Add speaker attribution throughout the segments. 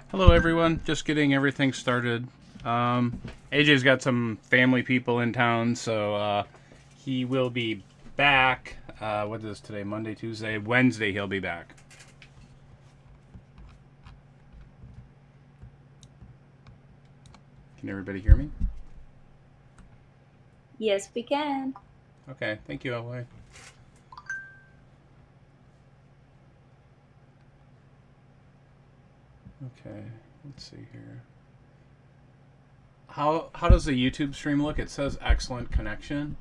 Speaker 1: Hello, everyone. Just getting everything started. AJ's got some family people in town, so he will be back. What is today? Monday, Tuesday, Wednesday. He'll be back. Can everybody hear me?
Speaker 2: Yes, we can.
Speaker 1: Okay. Thank you, LA. Okay. Let's see here. How does the YouTube stream look? It says excellent connection.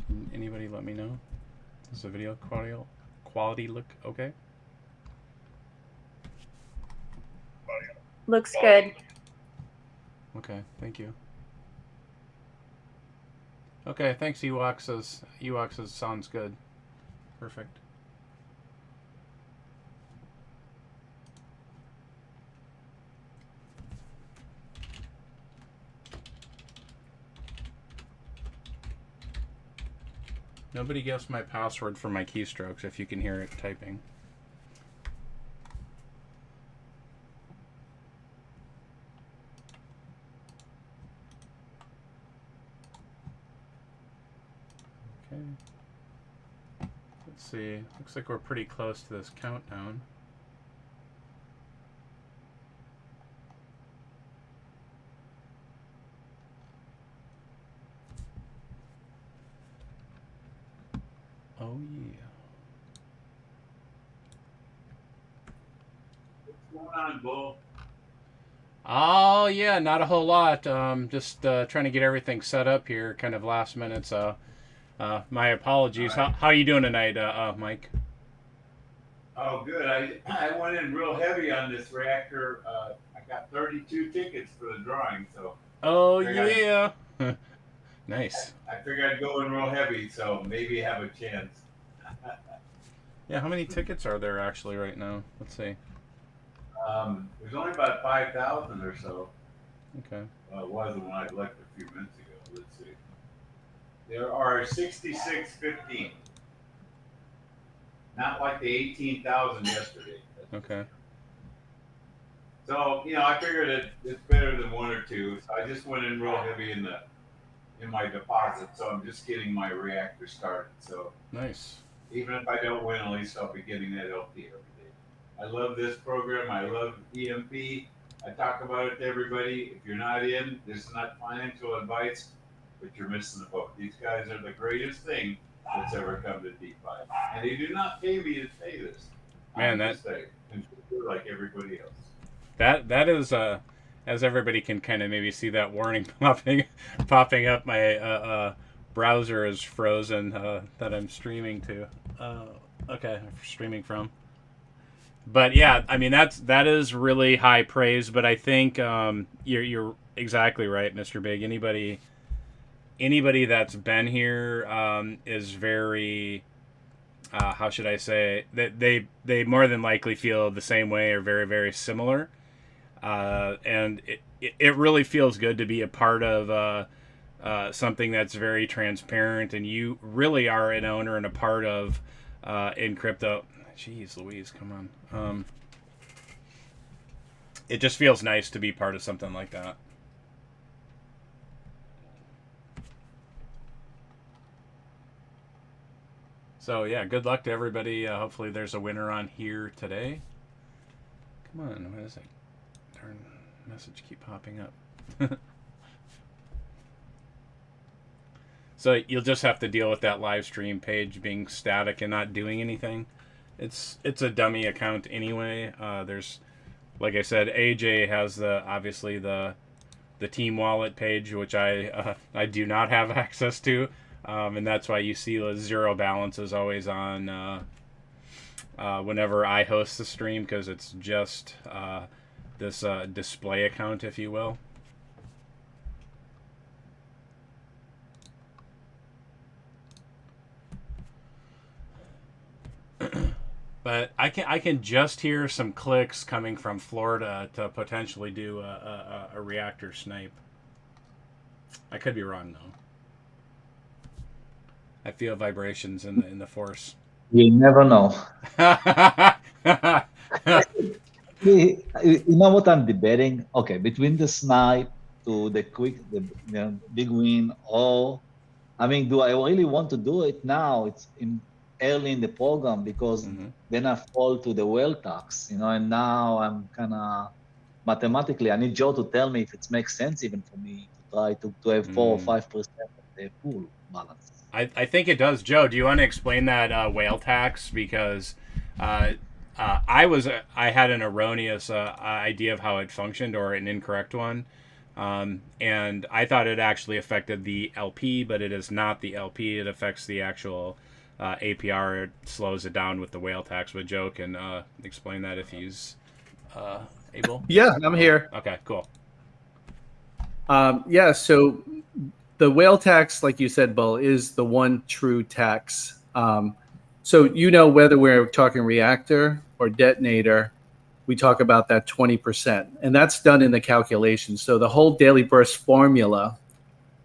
Speaker 1: Can anybody let me know? Does the video quality look okay?
Speaker 2: Looks good.
Speaker 1: Okay, thank you. Okay, thanks, Ewok says sounds good. Perfect. Nobody guessed my password for my keystrokes if you can hear it typing. Okay. Let's see. Looks like we're pretty close to this countdown. Oh yeah.
Speaker 3: What's going on, Bull?
Speaker 1: Oh yeah, not a whole lot. Just trying to get everything set up here, kind of last minute. So, my apologies.
Speaker 3: Right.
Speaker 1: How you doing tonight, Mike?
Speaker 3: Oh, good. I went in real heavy on this reactor. I got 32 tickets for the drawing, so.
Speaker 1: Oh yeah. Nice.
Speaker 3: I figured I'd go in real heavy, so maybe have a chance.
Speaker 1: Yeah, how many tickets are there actually right now? Let's see.
Speaker 3: There's only about 5,000 or so.
Speaker 1: Okay.
Speaker 3: Well, it wasn't when I looked a few minutes ago. Let's see. There are 6615. Not like the 18,000 yesterday.
Speaker 1: Okay.
Speaker 3: So, I figured it's better than one or two. So I just went in real heavy in my deposit. So I'm just getting my reactor started. So
Speaker 1: Nice.
Speaker 3: even if I don't win, at least I'll be getting that LP every day. I love this program. I love EMP. I talk about it to everybody. If you're not in, this is not financial advice, but you're missing the boat. These guys are the greatest thing that's ever come to DeFi. And they do not pay me to say this.
Speaker 1: Man,
Speaker 3: I'm just a contributor like everybody else.
Speaker 1: that is as everybody can kind of maybe see that warning popping up. My browser is frozen that I'm streaming to. Okay, streaming from. But yeah, I mean that is really high praise. But I think you're exactly right, Mr. Big. Anybody that's been here is very how should I say that they more than likely feel the same way or very very similar, and it really feels good to be a part of something that's very transparent, and you really are an owner and a part of in crypto. Jeez Louise, come on. It just feels nice to be part of something like that. So yeah, good luck to everybody. Hopefully there's a winner on here today. Come on, what is it? Darn message keep popping up. So you'll just have to deal with that live stream page being static and not doing anything. It's a dummy account anyway. There's, like I said, AJ has obviously the team wallet page, which I do not have access to. And that's why you see the zero balance is always on whenever I host the stream, because it's just this display account, if you will. But I can just hear some clicks coming from Florida to potentially do a reactor snipe. I could be wrong though. I feel vibrations in the force.
Speaker 4: You never know.
Speaker 2: You know what I'm debating? Okay, between the snipe to the quick, the big win, or I mean, do I really want to do it now? It's early in the program because then I fall to the whale tax, and now I'm kind of mathematically, I need Joe to tell me if it makes sense even for me to try to have 4 or 5% of the pool balance.
Speaker 1: I think it does. Joe, do you want to explain that whale tax? Because I had an erroneous idea of how it functioned, or an incorrect one. And I thought it actually affected the LP, but it is not the LP. It affects the actual APR. It slows it down with the whale tax. But Joe can explain that if he's able.
Speaker 4: Yeah, I'm here.
Speaker 1: Okay, cool.
Speaker 4: So the whale tax, like you said, Bull, is the one true tax. So whether we're talking reactor or detonator, we talk about that 20%, and that's done in the calculation. So the whole daily burst formula,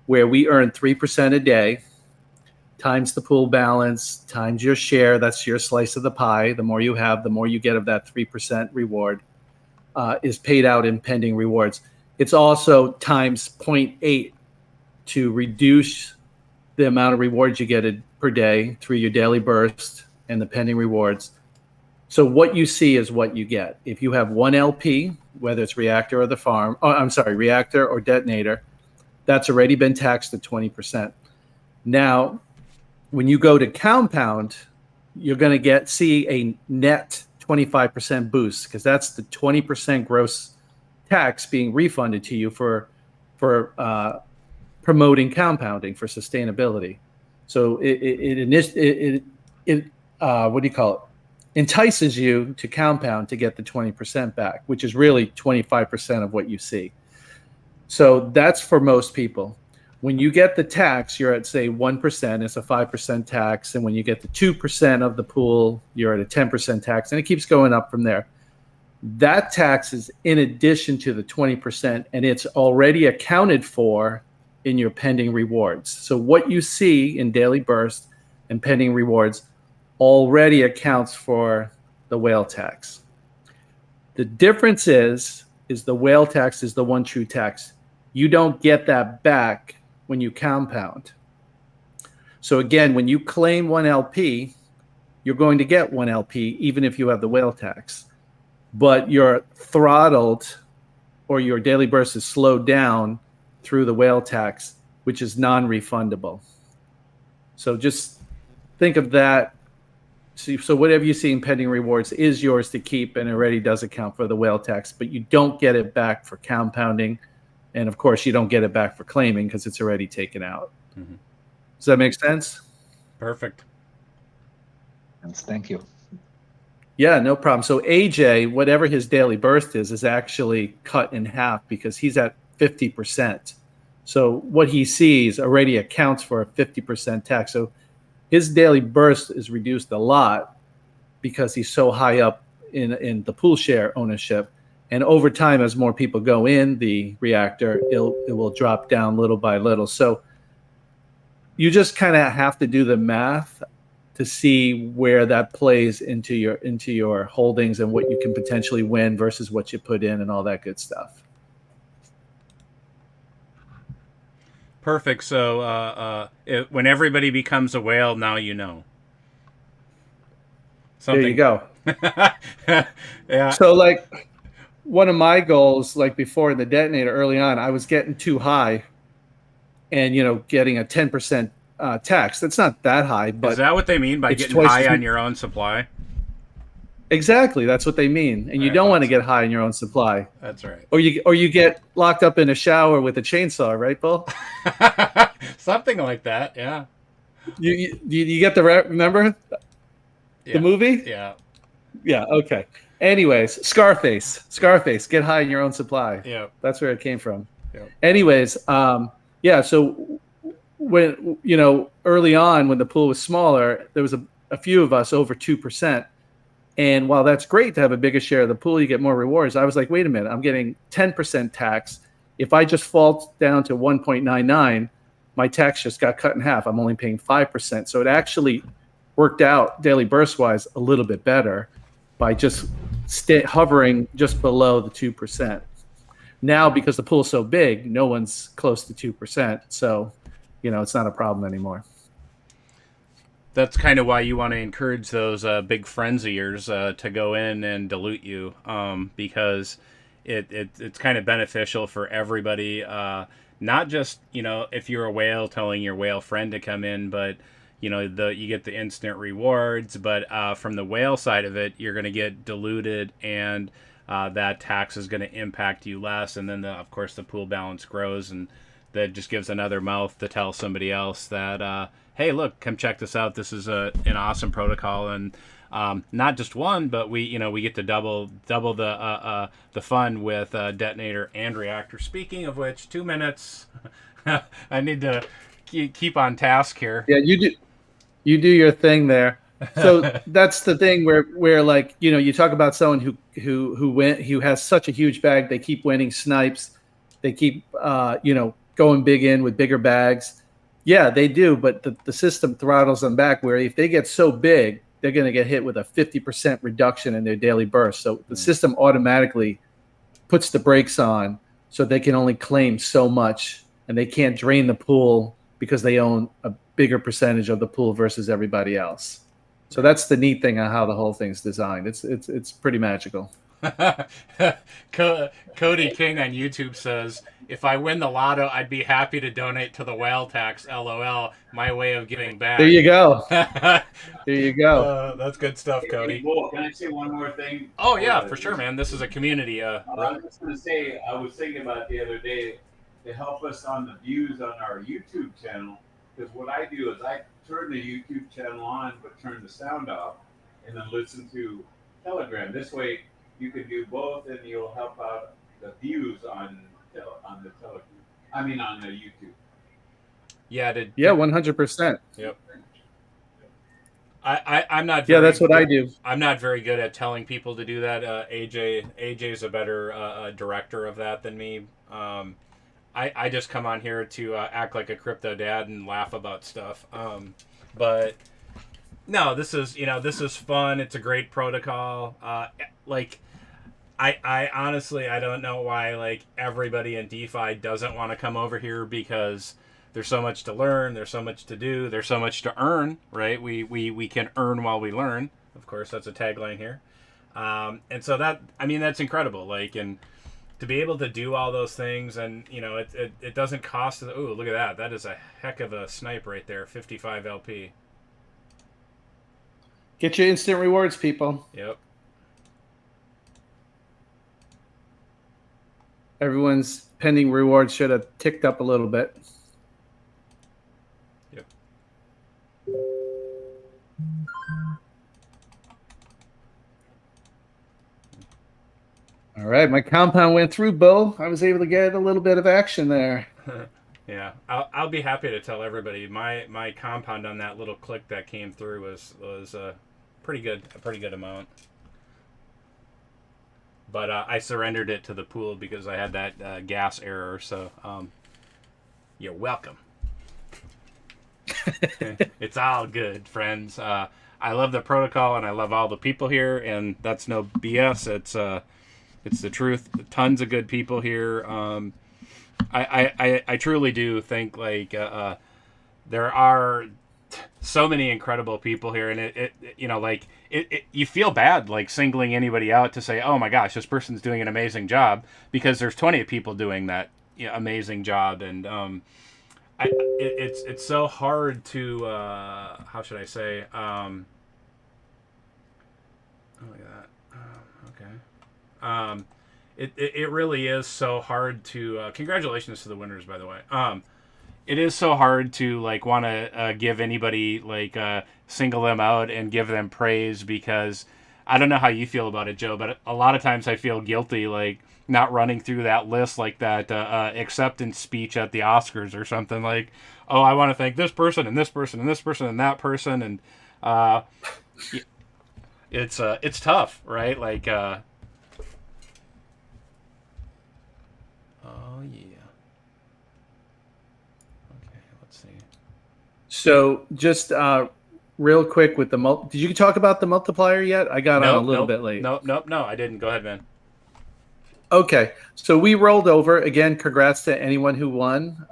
Speaker 4: where we earn 3% a day, times the pool balance, times your share, that's your slice of the pie. The more you have, the more you get of that 3% reward, is paid out in pending rewards. It's also times 0.8 to reduce the amount of rewards you get per day through your daily burst and the pending rewards. So what you see is what you get. If you have one LP, whether it's reactor or reactor or detonator, that's already been taxed at 20%. Now, when you go to compound, you're going to see a net 25% boost, because that's the 20% gross tax being refunded to you for promoting compounding for sustainability. So it what do you call it? Entices you to compound to get the 20% back, which is really 25% of what you see. So that's for most people. When you get the tax, you're at, say, 1%, it's a 5% tax. And when you get the 2% of the pool, you're at a 10% tax, and it keeps going up from there. That tax is in addition to the 20%, and it's already accounted for in your pending rewards. So what you see in daily burst and pending rewards already accounts for the whale tax. The difference is the whale tax is the one true tax. You don't get that back when you compound. So again, when you claim one LP, you're going to get one LP even if you have the whale tax. But you're throttled, or your daily burst is slowed down through the whale tax, which is non-refundable. So just think of that. So whatever you see in pending rewards is yours to keep, and already does account for the whale tax, but you don't get it back for compounding. And of course, you don't get it back for claiming because it's already taken out. Mm-hmm. Does that make sense?
Speaker 1: Perfect.
Speaker 2: Thank you.
Speaker 4: Yeah, no problem. So AJ, whatever his daily burst is actually cut in half because he's at 50%. So what he sees already accounts for a 50% tax. So his daily burst is reduced a lot because he's so high up in the pool share ownership. And over time, as more people go in the reactor, it will drop down little by little. So you just kind of have to do the math to see where that plays into your holdings and what you can potentially win versus what you put in and all that good stuff.
Speaker 1: Perfect. So when everybody becomes a whale, now you know.
Speaker 4: There you go.
Speaker 1: Yeah.
Speaker 4: So like one of my goals, like before in the detonator early on, I was getting too high and, getting a 10% tax. That's not that high, but
Speaker 1: is that what they mean by getting high on your own supply?
Speaker 4: Exactly. That's what they mean. And you don't want to get high in your own supply.
Speaker 1: That's right.
Speaker 4: Or you get locked up in a shower with a chainsaw, right, Bill?
Speaker 1: Something like that, yeah.
Speaker 4: You get the remember the movie?
Speaker 1: Yeah.
Speaker 4: Yeah, okay. Anyways, Scarface, get high in your own supply.
Speaker 1: Yeah.
Speaker 4: That's where it came from.
Speaker 1: Yeah.
Speaker 4: Anyways, so when early on when the pool was smaller, there was a few of us over 2%. And while that's great to have a bigger share of the pool, you get more rewards. I was like, wait a minute, I'm getting 10% tax. If I just fall down to 1.99, my tax just got cut in half. I'm only paying 5%. So it actually worked out daily burst wise a little bit better by just hovering just below the 2%. Now, because the pool's so big, no one's close to 2%. So, it's not a problem anymore.
Speaker 1: That's kind of why you want to encourage those big friends of yours to go in and dilute you, because it's kind of beneficial for everybody. Not just, if you're a whale, telling your whale friend to come in, but you get the instant rewards. But from the whale side of it, you're going to get diluted, and that tax is going to impact you less. And then, of course, the pool balance grows, and that just gives another mouth to tell somebody else that, hey, look, come check this out. This is an awesome protocol, and not just one, but we get to double the fun with Detonator and Reactor. Speaking of which, 2 minutes. I need to keep on task here.
Speaker 4: Yeah, you do your thing there. So that's the thing where like you talk about someone who has such a huge bag, they keep winning snipes, they keep going big in with bigger bags. Yeah, they do, but the system throttles them back, where if they get so big, they're going to get hit with a 50% reduction in their daily burst. So the system automatically puts the brakes on, so they can only claim so much, and they can't drain the pool because they own a bigger percentage of the pool versus everybody else. So that's the neat thing on how the whole thing's designed. It's pretty magical.
Speaker 1: Cody King on YouTube says, if I win the lotto, I'd be happy to donate to the whale tax. LOL. My way of giving back.
Speaker 4: There you go. There you go.
Speaker 1: That's good stuff, Cody.
Speaker 3: Well, can I say one more thing?
Speaker 1: Oh yeah, for sure, man. This is a community.
Speaker 3: I was just going to say, I was thinking about it the other day to help us on the views on our YouTube channel. Because what I do is I turn the YouTube channel on, but turn the sound off, and then listen to Telegram. This way, you can do both, and you'll help out the views on the Telegram. I mean, on the YouTube.
Speaker 1: Yeah.
Speaker 4: 100%.
Speaker 1: Yep. I'm not.
Speaker 4: Yeah, that's what I do.
Speaker 1: I'm not very good at telling people to do that. AJ's a better director of that than me. I just come on here to act like a crypto dad and laugh about stuff. But no, this is fun. It's a great protocol. I honestly, I don't know why everybody in DeFi doesn't want to come over here, because there's so much to learn, there's so much to do, there's so much to earn, right? We can earn while we learn. Of course, that's a tagline here. And so that's incredible. And to be able to do all those things, and it doesn't cost. Oh, look at that! That is a heck of a snipe right there. 55 LP.
Speaker 4: Get your instant rewards, people.
Speaker 1: Yep.
Speaker 4: Everyone's pending rewards should have ticked up a little bit.
Speaker 1: Yep.
Speaker 4: All right, my compound went through, Bo. I was able to get a little bit of action there.
Speaker 1: Yeah, I'll be happy to tell everybody my compound on that little click that came through was pretty good, a pretty good amount. But I surrendered it to the pool because I had that gas error. So you're welcome. It's all good, friends. I love the protocol, and I love all the people here, and that's no BS. It's the truth. Tons of good people here. I truly do think there are so many incredible people here, and it you feel bad singling anybody out to say, oh my gosh, this person's doing an amazing job, because there's 20 people doing that amazing job. And it's so hard to how should I say, oh, look at that. Okay. It really is so hard to congratulations to the winners, by the way. It is so hard to want to give anybody single them out and give them praise, because I don't know how you feel about it, Joe, but a lot of times I feel guilty not running through that list that acceptance speech at the Oscars or something, oh, I want to thank this person and this person and this person and that person, and it's tough, right? Oh yeah.
Speaker 4: So just real quick with the did you talk about the multiplier yet? I got on a little bit late.
Speaker 1: No, I didn't. Go ahead, man.
Speaker 4: Okay, so we rolled over. Again, congrats to anyone who won.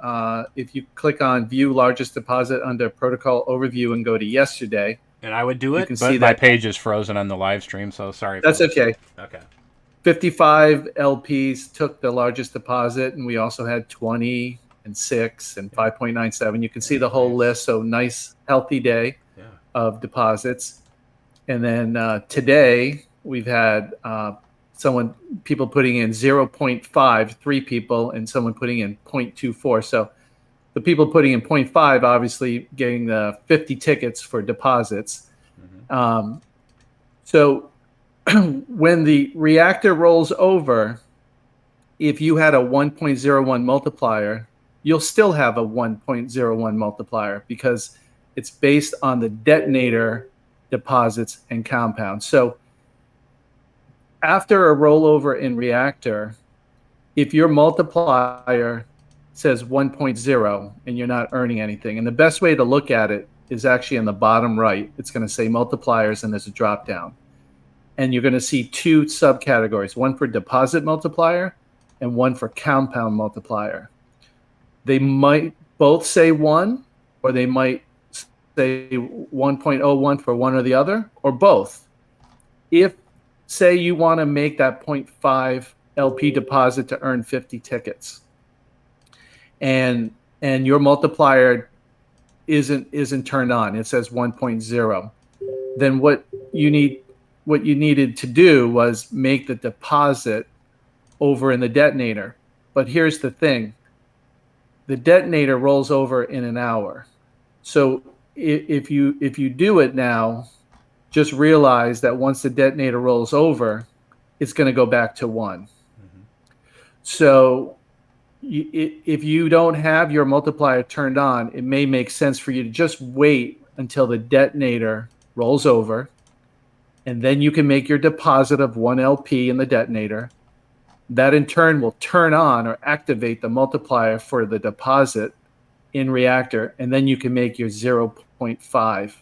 Speaker 4: If you click on View Largest Deposit under Protocol Overview and go to yesterday.
Speaker 1: And I would do it,
Speaker 4: can
Speaker 1: but
Speaker 4: see
Speaker 1: my
Speaker 4: that
Speaker 1: page is frozen on the live stream, so sorry.
Speaker 4: That's
Speaker 1: folks.
Speaker 4: okay.
Speaker 1: Okay.
Speaker 4: 55 LPs took the largest deposit, and we also had 20 and 6 and 5.97. You can see the whole list, so nice, healthy day of deposits. And then today, we've had people putting in 0.5, 3 people, and someone putting in 0.24. So the people putting in 0.5 obviously getting the 50 tickets for deposits. So when the reactor rolls over, if you had a 1.01 multiplier, you'll still have a 1.01 multiplier because it's based on the detonator deposits and compounds. So after a rollover in reactor, if your multiplier says 1.0 and you're not earning anything, and the best way to look at it is actually in the bottom right. It's going to say multipliers and there's a drop down. And you're going to see 2 subcategories, one for deposit multiplier and one for compound multiplier. They might both say 1, or they might say 1.01 for one or the other, or both. If, say, you want to make that 0.5 LP deposit to earn 50 tickets, and your multiplier isn't turned on, it says 1.0, then what you needed to do was make the deposit over in the detonator. But here's the thing. The detonator rolls over in an hour. So if you do it now, just realize that once the detonator rolls over, it's going to go back to 1. Mm-hmm. So if you don't have your multiplier turned on, it may make sense for you to just wait until the detonator rolls over, and then you can make your deposit of 1 LP in the detonator. That in turn will turn on or activate the multiplier for the deposit in reactor, and then you can make your 0.5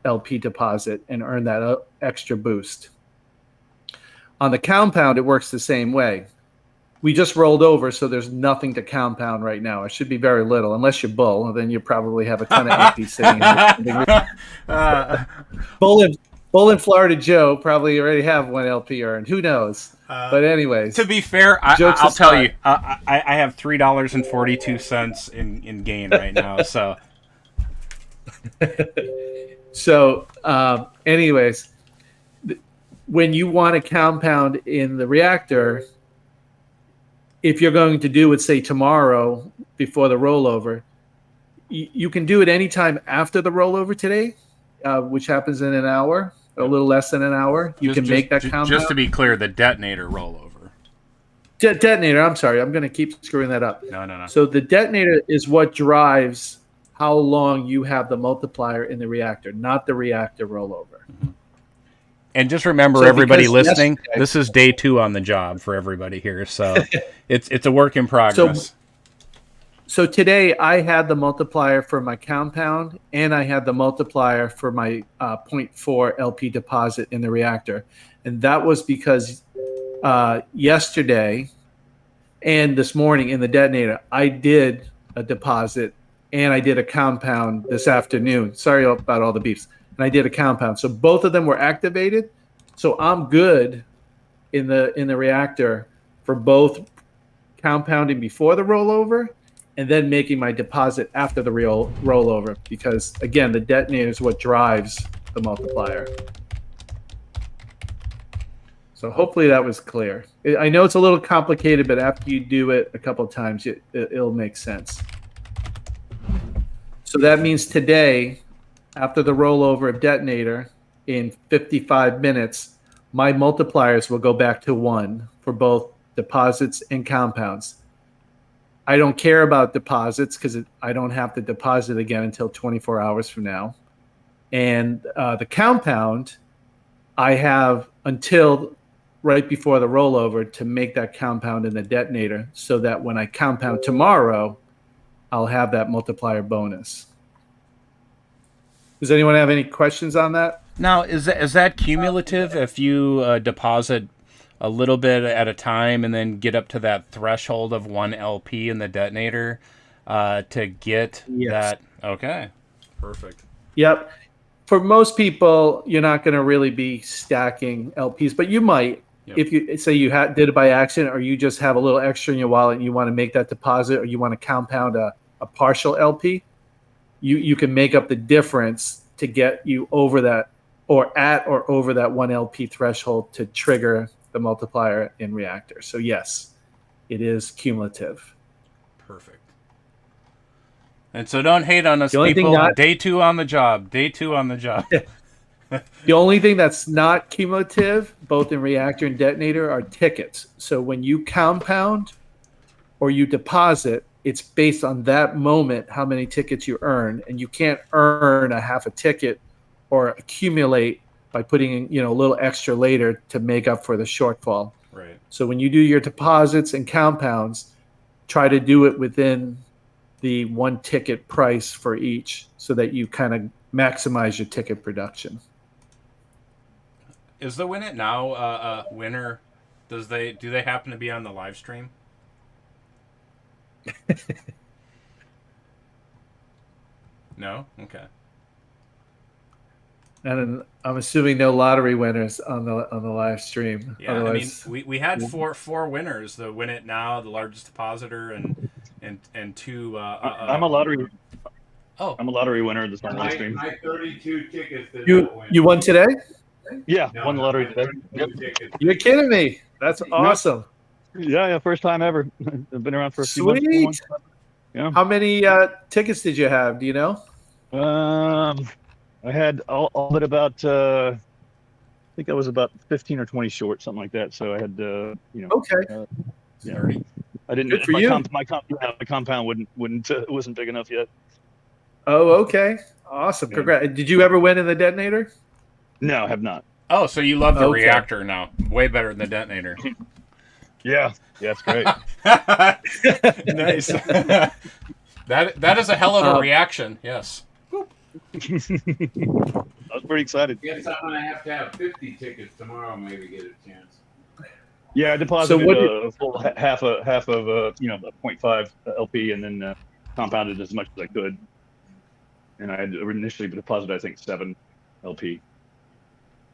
Speaker 4: LP deposit and earn that extra boost. On the compound, it works the same way. We just rolled over, so there's nothing to compound right now. It should be very little, unless you're bull, then you probably have a ton of LP sitting in Bull and Florida Joe probably already have 1 LP earned. Who knows? But anyways,
Speaker 1: to be fair, I'll tell you, I have $3.42 in gain right now. So,
Speaker 4: anyways, when you want to compound in the reactor, if you're going to do it, say tomorrow before the rollover, you can do it anytime after the rollover today, which happens in an hour. A little less than an hour. You can make that compound.
Speaker 1: Just to be clear, the detonator rollover.
Speaker 4: Detonator, I'm sorry. I'm going to keep screwing that up.
Speaker 1: No.
Speaker 4: So the detonator is what drives how long you have the multiplier in the reactor, not the reactor rollover.
Speaker 1: Mm-hmm. And just remember, everybody listening, this is day 2 on the job for everybody here. So it's a work in progress.
Speaker 4: So today I had the multiplier for my compound, and I had the multiplier for my 0.4 LP deposit in the reactor. And that was because yesterday and this morning in the detonator, I did a deposit and I did a compound this afternoon. Sorry about all the beeps. And I did a compound. So both of them were activated. So I'm good in the reactor for both compounding before the rollover and then making my deposit after the real rollover, because again, the detonator is what drives the multiplier. So hopefully that was clear. I know it's a little complicated, but after you do it a couple of times, it'll make sense. So that means today, after the rollover of detonator, in 55 minutes, my multipliers will go back to 1 for both deposits and compounds. I don't care about deposits because I don't have to deposit again until 24 hours from now. And the compound, I have until right before the rollover to make that compound in the detonator so that when I compound tomorrow, I'll have that multiplier bonus. Does anyone have any questions on that?
Speaker 1: Now, is that cumulative if you deposit a little bit at a time and then get up to that threshold of 1 LP in the detonator to get that? Okay, perfect.
Speaker 4: Yep. For most people, you're not going to really be stacking LPs, but you might.
Speaker 1: Yep.
Speaker 4: If you say you did it by accident, or you just have a little extra in your wallet and you want to make that deposit, or you want to compound a partial LP, you can make up the difference to get you over that, or at or over that 1 LP threshold to trigger the multiplier in Reactor. So yes, it is cumulative.
Speaker 1: Perfect. And so don't hate on us, people. Day 2 on the job. Day 2 on the job.
Speaker 4: The only thing that's not cumulative, both in Reactor and Detonator, are tickets. So when you compound or you deposit, it's based on that moment how many tickets you earn, and you can't earn a half a ticket or accumulate by putting in, a little extra later to make up for the shortfall.
Speaker 1: Right.
Speaker 4: So when you do your deposits and compounds, try to do it within the 1 ticket price for each, so that you kind of maximize your ticket production.
Speaker 1: Is the Win It Now winner? Do they happen to be on the live stream? No? Okay.
Speaker 4: And I'm assuming no lottery winners on the live stream.
Speaker 1: Yeah, otherwise... I mean, we had four winners: the Win It Now, the largest depositor, and 2.
Speaker 5: I'm a lottery.
Speaker 1: Oh,
Speaker 5: I'm a lottery winner this live stream.
Speaker 3: My 32 tickets.
Speaker 4: You won today?
Speaker 5: Yeah, won the lottery today.
Speaker 3: Yep.
Speaker 4: You're kidding me. That's awesome.
Speaker 5: Yeah, first time ever. I've been around for a few months.
Speaker 4: Sweet.
Speaker 5: Yeah.
Speaker 4: How many tickets did you have? Do you know?
Speaker 5: I had all but about I think I was about 15 or 20 short, something like that. So I had
Speaker 4: Okay.
Speaker 5: Yeah. I didn't.
Speaker 4: Good for you.
Speaker 5: My compound wasn't big enough yet.
Speaker 4: Oh, okay. Awesome.
Speaker 5: Yeah.
Speaker 4: Congrats. Did you ever win in the Detonator?
Speaker 5: No, I have not.
Speaker 1: Oh, so you love the Reactor now? Way better than the Detonator.
Speaker 5: Yeah, it's great.
Speaker 1: Nice. That is a hell of a reaction. Yes.
Speaker 5: I was pretty excited.
Speaker 3: Guess I'm gonna have to have 50 tickets tomorrow, maybe get a chance.
Speaker 5: Yeah, I deposited a full half of 0.5 LP, and then compounded as much as I could. And I had initially deposited, I think, 7 LP.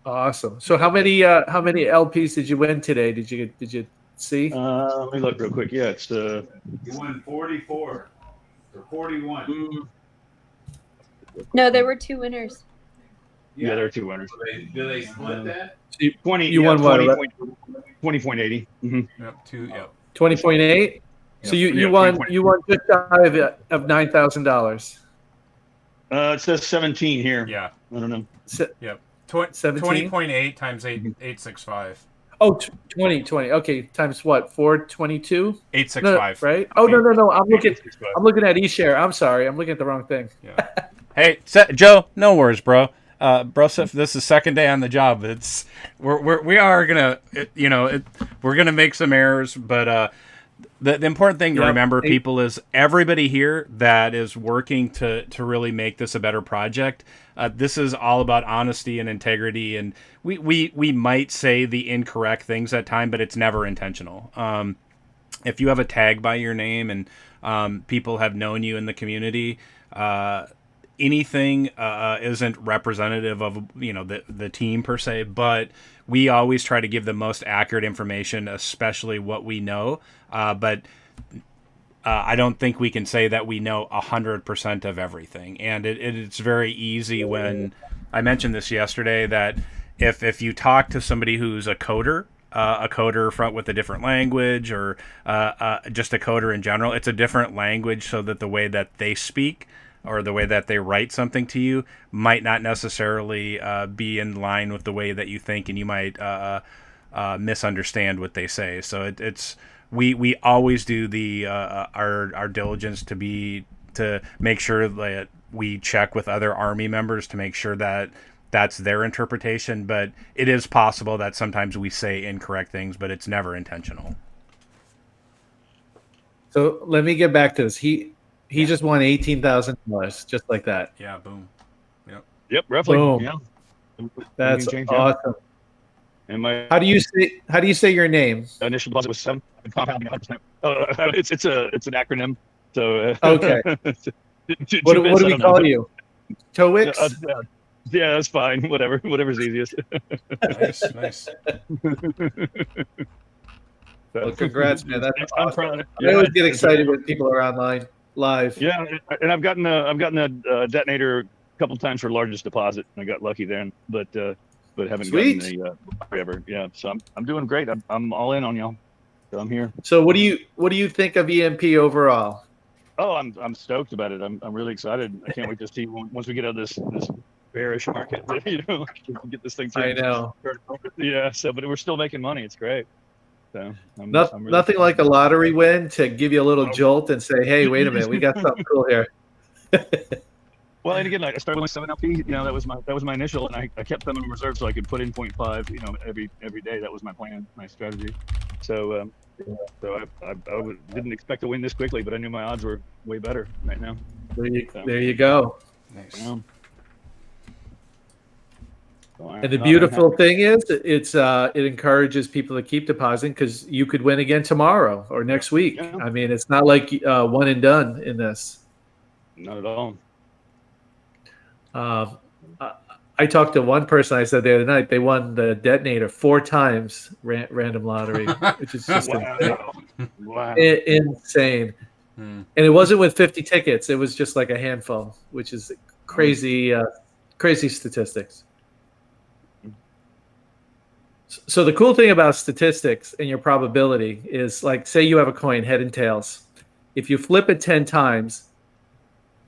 Speaker 4: Awesome. So how many LPs did you win today? Did you see?
Speaker 5: Let me look real quick. Yeah, it's
Speaker 3: You won 44 or 41.
Speaker 6: No, there were 2 winners.
Speaker 5: Yeah, there are 2 winners.
Speaker 3: Do they split that?
Speaker 5: 20.
Speaker 4: You won what?
Speaker 5: 20.80. Mm-hmm.
Speaker 1: Yep. 2. Yep.
Speaker 4: 20.8. So you won just shy of $9,000.
Speaker 5: It says 17 here.
Speaker 1: Yeah.
Speaker 5: I don't know.
Speaker 1: Yep.
Speaker 4: 17?
Speaker 1: 20.8 times 865.
Speaker 4: Oh, 20. Okay, times what? 422?
Speaker 1: 865.
Speaker 4: No, right? Oh, no. I'm looking at eShare. I'm sorry. I'm looking at the wrong thing.
Speaker 1: Yeah. Hey, Joe, no worries, bro. Broseph, this is second day on the job. We're gonna make some errors, but the important thing to remember, people, is everybody here that is working to really make this a better project. This is all about honesty and integrity, and we might say the incorrect things at time, but it's never intentional. If you have a tag by your name and people have known you in the community, anything isn't representative of the team per se, but we always try to give the most accurate information, especially what we know. But I don't think we can say that we know 100% of everything. And it's very easy when I mentioned this yesterday, that if you talk to somebody who's a coder with a different language, or just a coder in general, it's a different language, so that the way that they speak or the way that they write something to you might not necessarily be in line with the way that you think, and you might misunderstand what they say. So we always do our diligence to make sure that we check with other Army members to make sure that that's their interpretation. But it is possible that sometimes we say incorrect things, but it's never intentional.
Speaker 4: So let me get back to this. He just won $18,000 just like that.
Speaker 1: Yeah, boom. Yep.
Speaker 5: Yep, roughly.
Speaker 4: Boom.
Speaker 5: Yeah.
Speaker 4: That's
Speaker 5: Change, yeah.
Speaker 4: awesome.
Speaker 5: And my
Speaker 4: How do you say your name?
Speaker 5: initial deposit was 7. Compounding 100%. It's an acronym. So
Speaker 4: Okay. What do we call you? Towix?
Speaker 5: Yeah, that's fine. Whatever's easiest.
Speaker 1: Nice.
Speaker 4: Well, congrats, man. That's
Speaker 5: I'm
Speaker 4: awesome.
Speaker 5: proud.
Speaker 4: I always get excited when people are online live.
Speaker 5: Yeah, and I've gotten a detonator a couple times for largest deposit. I got lucky there, but haven't
Speaker 4: Sweet.
Speaker 5: gotten the ever. Yeah, so I'm doing great. I'm all in on y'all. So I'm here.
Speaker 4: So what do you think of EMP overall?
Speaker 5: Oh, I'm stoked about it. I'm really excited. I can't wait to see once we get out of this bearish market. Get this thing.
Speaker 4: I know.
Speaker 5: Yeah. So, but we're still making money. It's great. So I'm really
Speaker 4: nothing like a lottery win to give you a little jolt and say, "Hey, wait a minute, we got something cool here."
Speaker 5: Well, and again, I started with 7 LP. You know, that was my initial, and I kept them in reserve so I could put in 0.5. You know, every day. That was my plan, my strategy. So, I didn't expect to win this quickly, but I knew my odds were way better right now.
Speaker 4: There you go.
Speaker 1: Nice.
Speaker 5: Yeah.
Speaker 4: And the beautiful thing is, it encourages people to keep depositing because you could win again tomorrow or next week.
Speaker 5: Yeah.
Speaker 4: I mean, it's not like one and done in this.
Speaker 5: Not at all.
Speaker 4: I talked to one person. I said the other night they won the detonator 4 times random lottery, which is just
Speaker 5: Wow.
Speaker 4: insane. And it wasn't with 50 tickets; it was just like a handful, which is crazy, crazy statistics. So the cool thing about statistics and your probability is, like, say you have a coin head and tails. If you flip it 10 times,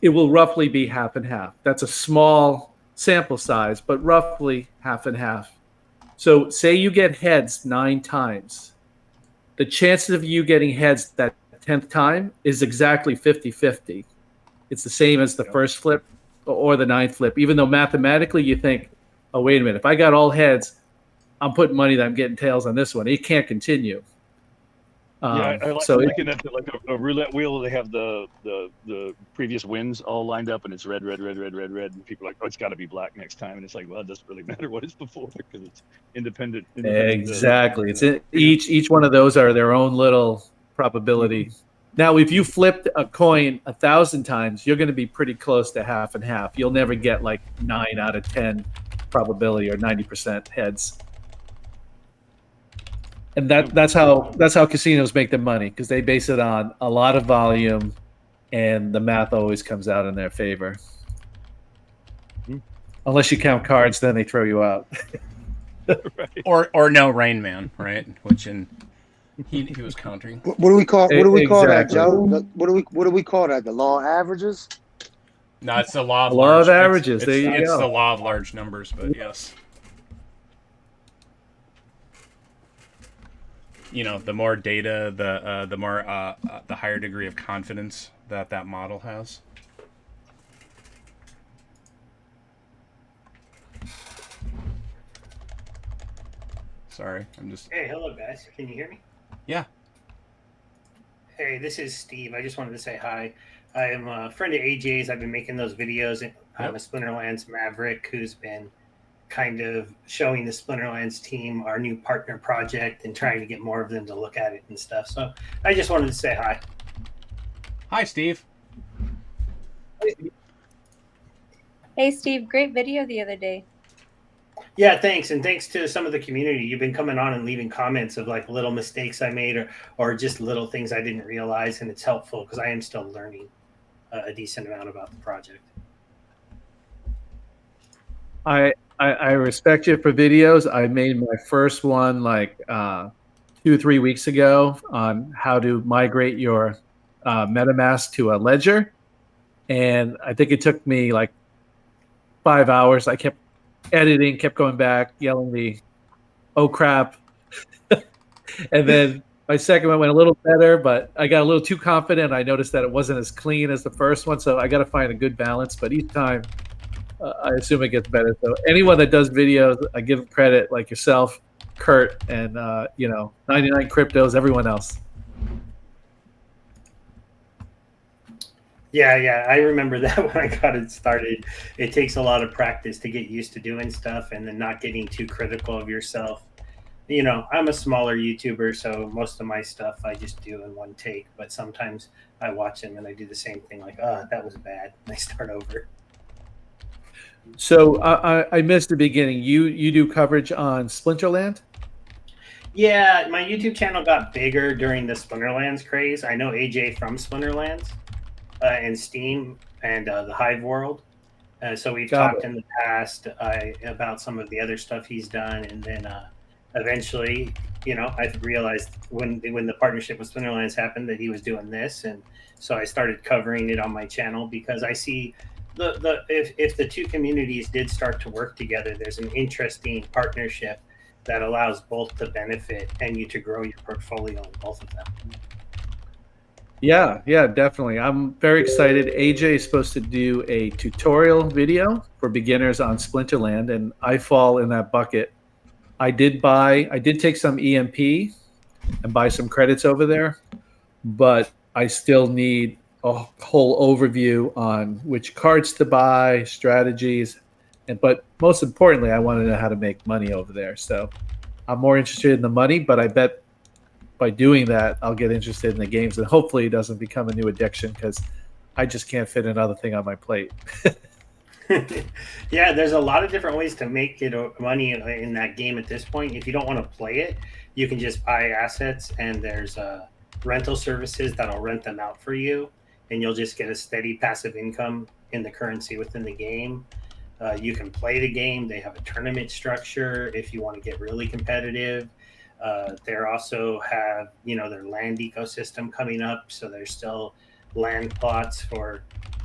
Speaker 4: it will roughly be half and half. That's a small sample size, but roughly half and half. So say you get heads 9 times. The chances of you getting heads that 10th time is exactly 50-50. It's the same as the first flip or the 9th flip, even though mathematically you think, oh, wait a minute, if I got all heads, I'm putting money that I'm getting tails on this one. It can't continue.
Speaker 5: I like
Speaker 4: so
Speaker 5: looking at like a roulette wheel. They have the previous wins all lined up, and it's red, and people are like, oh, it's got to be black next time, and it's like, well, it doesn't really matter what it's before because it's independent.
Speaker 4: Exactly. It's each one of those are their own little probability. Now, if you flipped a coin 1,000 times, you're going to be pretty close to half and half. You'll never get like 9 out of 10 probability or 90% heads. And that's how casinos make their money, because they base it on a lot of volume, and the math always comes out in their favor. Unless you count cards, then they throw you out.
Speaker 5: Right.
Speaker 1: Or no Rain Man, right? Which he was countering.
Speaker 7: What do we call that,
Speaker 4: Exactly.
Speaker 7: Joe? What do we call that? The law of averages?
Speaker 1: No, it's the law of
Speaker 4: Law
Speaker 1: large
Speaker 4: of averages. There you
Speaker 1: It's
Speaker 4: go.
Speaker 1: the law of large numbers, but yes. You know, the more data, the more the higher degree of confidence that model has. Sorry, I'm just.
Speaker 8: Hey, hello guys. Can you hear me?
Speaker 1: Yeah.
Speaker 8: Hey, this is Steve. I just wanted to say hi. I am a friend of AJ's. I've been making those videos. I'm a Splinterlands Maverick who's been kind of showing the Splinterlands team our new partner project and trying to get more of them to look at it and stuff. So I just wanted to say hi.
Speaker 1: Hi, Steve.
Speaker 6: Hey, Steve, great video the other day.
Speaker 8: Yeah, thanks. And thanks to some of the community. You've been coming on and leaving comments of like little mistakes I made or just little things I didn't realize. And it's helpful because I am still learning a decent amount about the project.
Speaker 4: I respect you for videos. I made my first one like 2 or 3 weeks ago on how to migrate your MetaMask to a ledger. And I think it took me like 5 hours. I kept editing, kept going back, yelling the, oh crap. And then my second one went a little better, but I got a little too confident. I noticed that it wasn't as clean as the first one. So I got to find a good balance. But each time, I assume it gets better. So anyone that does videos, I give them credit, like yourself, Kurt, and 99 Cryptos, everyone else.
Speaker 8: Yeah, I remember that when I got it started. It takes a lot of practice to get used to doing stuff and then not getting too critical of yourself. I'm a smaller YouTuber, so most of my stuff I just do in one take. But sometimes I watch them and I do the same thing, like, oh, that was bad, and I start over.
Speaker 4: So I missed the beginning. You do coverage on Splinterland?
Speaker 8: Yeah, my YouTube channel got bigger during the Splinterlands craze. I know AJ from Splinterlands and Steam and the Hive World. So we've
Speaker 4: Got
Speaker 8: talked
Speaker 4: it.
Speaker 8: in the past about some of the other stuff he's done, and then eventually, I realized when the partnership with Splinterlands happened that he was doing this, and so I started covering it on my channel because I see if the two communities did start to work together, there's an interesting partnership that allows both to benefit and you to grow your portfolio in both of them.
Speaker 4: Yeah, definitely. I'm very excited. AJ is supposed to do a tutorial video for beginners on Splinterland, and I fall in that bucket. I did take some EMP and buy some credits over there, but I still need a whole overview on which cards to buy, strategies, but most importantly, I want to know how to make money over there. So I'm more interested in the money, but I bet by doing that, I'll get interested in the games, and hopefully it doesn't become a new addiction because I just can't fit another thing on my plate.
Speaker 8: Yeah, there's a lot of different ways to make money in that game at this point. If you don't want to play it, you can just buy assets, and there's rental services that'll rent them out for you, and you'll just get a steady passive income in the currency within the game. You can play the game. They have a tournament structure if you want to get really competitive. They also have, their land ecosystem coming up. So there's still land plots for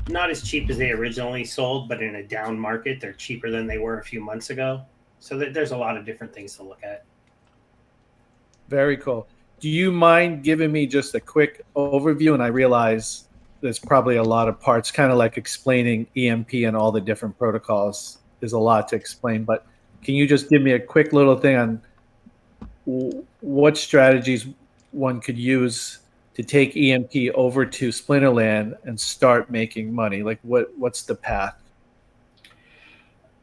Speaker 8: not as cheap as they originally sold, but in a down market, they're cheaper than they were a few months ago. So there's a lot of different things to look at.
Speaker 4: Very cool. Do you mind giving me just a quick overview? And I realize there's probably a lot of parts, kind of like explaining EMP and all the different protocols. There's a lot to explain, but can you just give me a quick little thing on what strategies one could use to take EMP over to Splinterland and start making money? Like what's the path?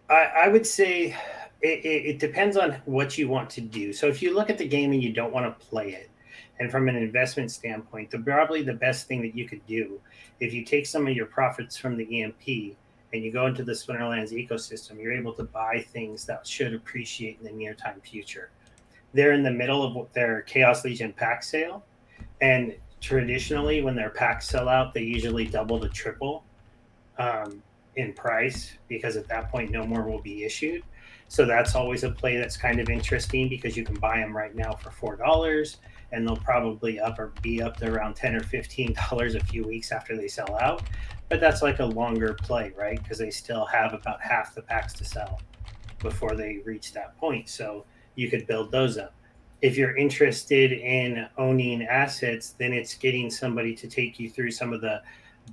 Speaker 8: I would say it depends on what you want to do. So if you look at the game and you don't want to play it, and from an investment standpoint, probably the best thing that you could do, if you take some of your profits from the EMP and you go into the Splinterlands ecosystem, you're able to buy things that should appreciate in the near time future. They're in the middle of their Chaos Legion pack sale, and traditionally when their packs sell out, they usually double to triple in price, because at that point no more will be issued. So that's always a play that's kind of interesting, because you can buy them right now for $4, and they'll probably be up to around $10 or $15 a few weeks after they sell out. But that's like a longer play, right? Because they still have about half the packs to sell before they reach that point. So you could build those up. If you're interested in owning assets, then it's getting somebody to take you through some of the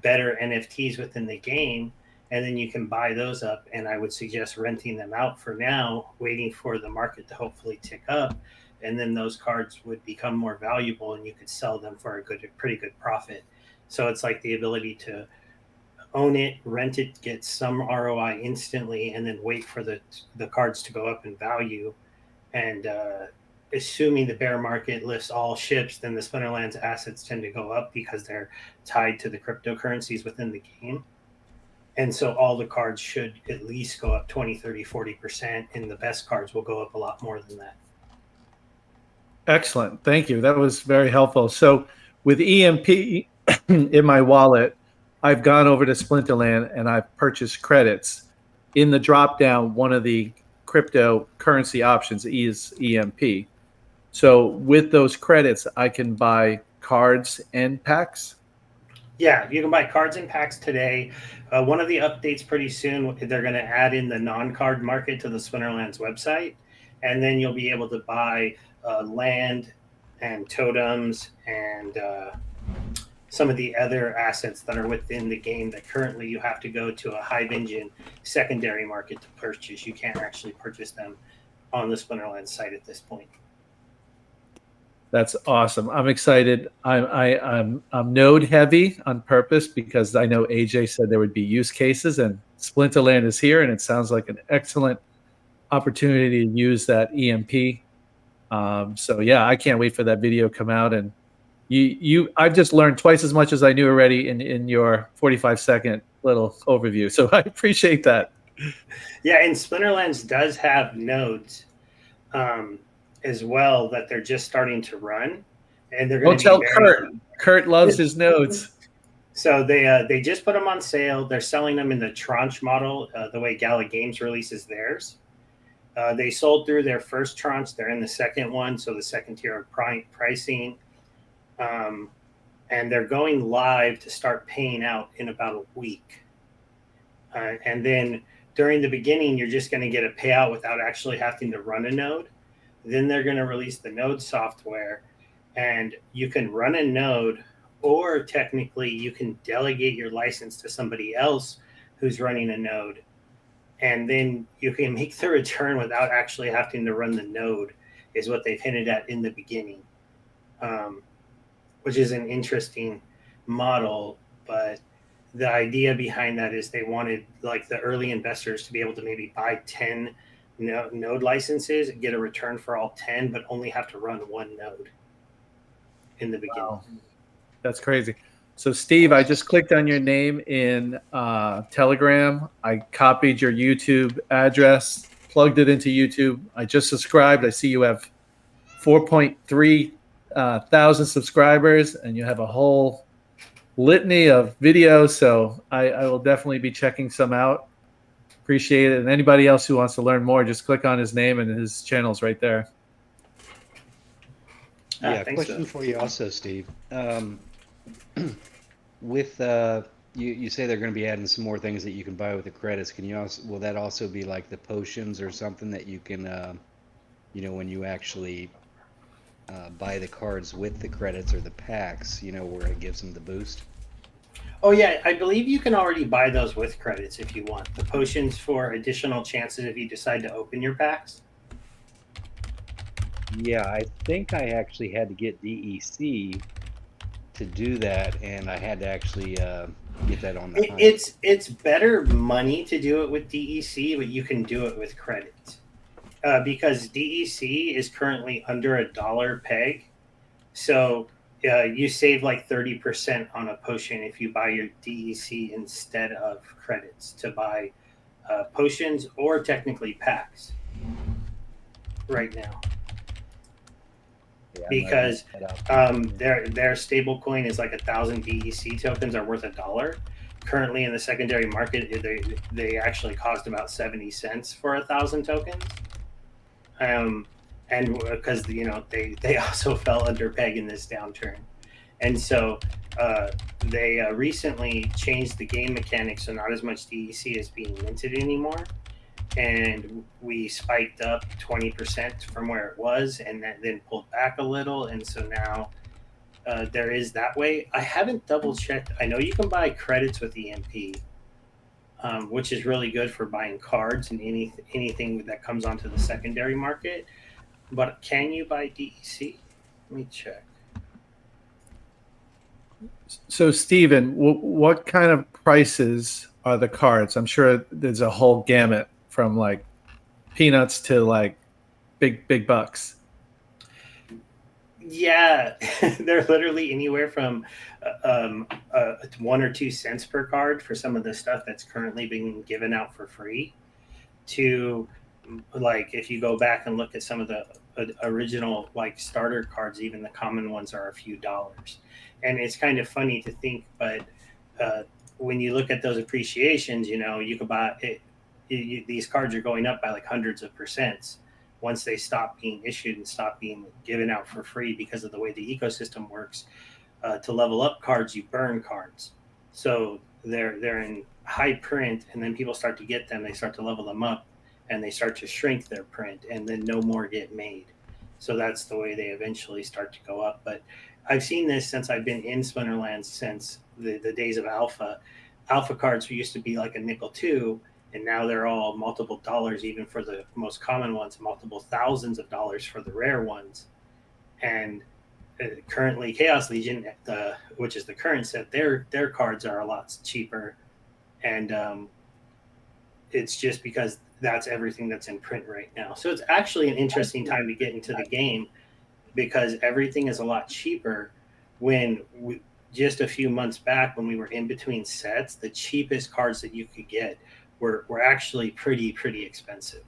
Speaker 8: better NFTs within the game, and then you can buy those up. And I would suggest renting them out for now, waiting for the market to hopefully tick up, and then those cards would become more valuable and you could sell them for a pretty good profit. So it's like the ability to own it, rent it, get some ROI instantly, and then wait for the cards to go up in value. And assuming the bear market lifts all ships, then the Splinterlands assets tend to go up because they're tied to the cryptocurrencies within the game. And so all the cards should at least go up 20, 30, 40%, and the best cards will go up a lot more than that.
Speaker 4: Excellent. Thank you. That was very helpful. So with EMP in my wallet, I've gone over to Splinterland and I've purchased credits. In the drop down, one of the cryptocurrency options is EMP. So with those credits, I can buy cards and packs.
Speaker 8: Yeah, you can buy cards and packs today. One of the updates pretty soon, they're going to add in the non-card market to the Splinterlands website, and then you'll be able to buy land and totems and some of the other assets that are within the game that currently you have to go to a Hive Engine secondary market to purchase. You can't actually purchase them on the Splinterlands site at this point.
Speaker 4: That's awesome. I'm excited. I'm node heavy on purpose because I know AJ said there would be use cases, and Splinterland is here, and it sounds like an excellent opportunity to use that EMP. So yeah, I can't wait for that video to come out. And I've just learned twice as much as I knew already in your 45-second little overview. So I appreciate that.
Speaker 8: Yeah, and Splinterlands does have nodes as well that they're just starting to run, and they're going to
Speaker 4: tell Kurt. Kurt loves his nodes.
Speaker 8: So they just put them on sale. They're selling them in the tranche model, the way Gala Games releases theirs. They sold through their first tranche. They're in the second one, so the second tier of pricing. And they're going live to start paying out in about a week. And then during the beginning, you're just going to get a payout without actually having to run a node. Then they're going to release the node software, and you can run a node, or technically you can delegate your license to somebody else who's running a node. And then you can make the return without actually having to run the node, is what they've hinted at in the beginning, which is an interesting model. But the idea behind that is they wanted like the early investors to be able to maybe buy 10 node licenses and get a return for all 10, but only have to run one node in the beginning.
Speaker 4: Wow. That's crazy. So Steve, I just clicked on your name in Telegram. I copied your YouTube address, plugged it into YouTube. I just subscribed. I see you have 4.3 thousand subscribers, and you have a whole litany of videos. So I will definitely be checking some out. Appreciate it. And anybody else who wants to learn more, just click on his name, and his channel's right there.
Speaker 9: Yeah, question for you also, Steve. With you say they're going to be adding some more things that you can buy with the credits. Can you also, will that also be like the potions or something that you can, when you actually buy the cards with the credits or the packs, where it gives them the boost?
Speaker 8: Oh yeah, I believe you can already buy those with credits if you want. The potions for additional chances if you decide to open your packs.
Speaker 9: Yeah, I think I actually had to get DEC to do that, and I had to actually get that on the hunt.
Speaker 8: It's better money to do it with DEC, but you can do it with credits. Because DEC is currently under $1 peg. So you save like 30% on a potion if you buy your DEC instead of credits to buy potions or technically packs right now.
Speaker 9: Yeah,
Speaker 8: because their stable coin is like 1,000 DEC tokens are worth $1. Currently in the secondary market, they actually cost about 70 cents for 1,000 tokens. And because they also fell under peg in this downturn, and so they recently changed the game mechanics, so not as much DEC is being minted anymore, and we spiked up 20% from where it was, and then pulled back a little, and so now there is that way. I haven't double checked. I know you can buy credits with EMP, which is really good for buying cards and anything that comes onto the secondary market. But can you buy DEC? Let me check.
Speaker 4: So, Steven, what kind of prices are the cards? I'm sure there's a whole gamut from like peanuts to like big bucks.
Speaker 8: Yeah, they're literally anywhere from 1 or 2 cents per card for some of the stuff that's currently being given out for free, to like if you go back and look at some of the original like starter cards, even the common ones are a few dollars. And it's kind of funny to think, but when you look at those appreciations, you could buy it. These cards are going up by like hundreds of percents once they stop being issued and stop being given out for free because of the way the ecosystem works. To level up cards, you burn cards. So they're in high print, and then people start to get them. They start to level them up, and they start to shrink their print, and then no more get made. So that's the way they eventually start to go up. But I've seen this since I've been in Splinterlands, since the days of Alpha. Alpha cards used to be like a nickel too, and now they're all multiple dollars, even for the most common ones, multiple thousands of dollars for the rare ones. And currently Chaos Legion, which is the current set, their cards are a lot cheaper, and it's just because that's everything that's in print right now. So it's actually an interesting time to get into the game because everything is a lot cheaper. When just a few months back, when we were in between sets, the cheapest cards that you could get were actually pretty expensive.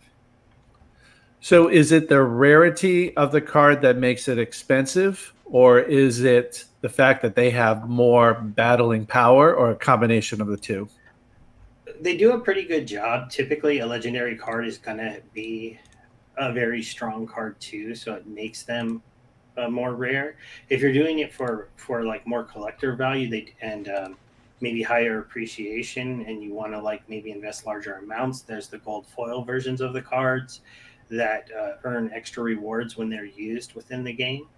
Speaker 4: So is it the rarity of the card that makes it expensive, or is it the fact that they have more battling power, or a combination of the two?
Speaker 8: They do a pretty good job. Typically, a legendary card is going to be a very strong card too, so it makes them more rare. If you're doing it for like more collector value, maybe higher appreciation, and you want to like maybe invest larger amounts, there's the gold foil versions of the cards that earn extra rewards when they're used within the game.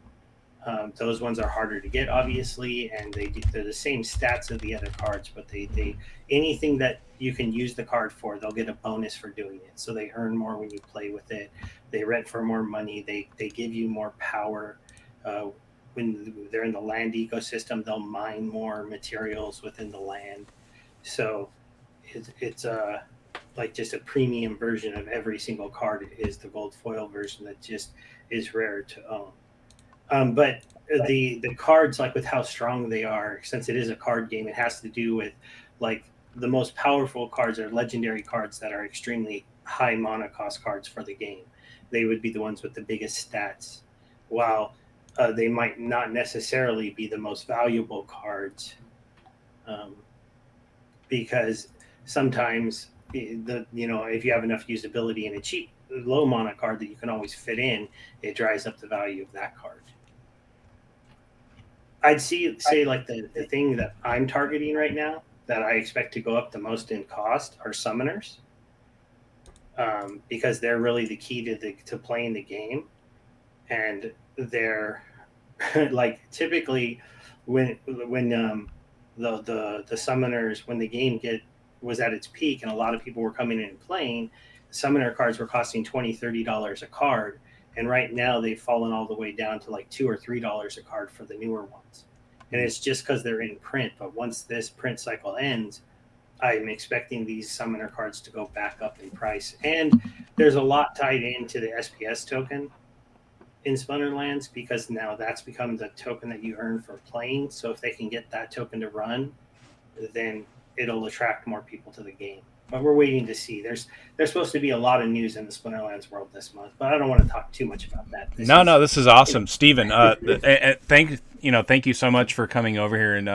Speaker 8: Those ones are harder to get, obviously, and they're the same stats of the other cards, but they anything that you can use the card for, they'll get a bonus for doing it. So they earn more when you play with it. They rent for more money. They give you more power. When they're in the land ecosystem, they'll mine more materials within the land. So it's like just a premium version of every single card is the gold foil version that just is rare to own. But the cards, like with how strong they are, since it is a card game, it has to do with like the most powerful cards are legendary cards that are extremely high mana cost cards for the game. They would be the ones with the biggest stats, while they might not necessarily be the most valuable cards, because sometimes if you have enough usability in a cheap low mana card that you can always fit in, it dries up the value of that card. I'd say like the thing that I'm targeting right now that I expect to go up the most in cost are summoners, because they're really the key to playing the game, and they're like typically when the summoners, when the game was at its peak and a lot of people were coming in and playing, summoner cards were costing $20-$30 a card, and right now they've fallen all the way down to like $2 or $3 a card for the newer ones. And it's just because they're in print. But once this print cycle ends, I'm expecting these summoner cards to go back up in price. And there's a lot tied into the SPS token in Splinterlands, because now that's become the token that you earn for playing. So if they can get that token to run, then it'll attract more people to the game. But we're waiting to see. There's supposed to be a lot of news in the Splinterlands world this month, but I don't want to talk too much about that.
Speaker 1: This is awesome, Steven. Thank you so much for coming over here and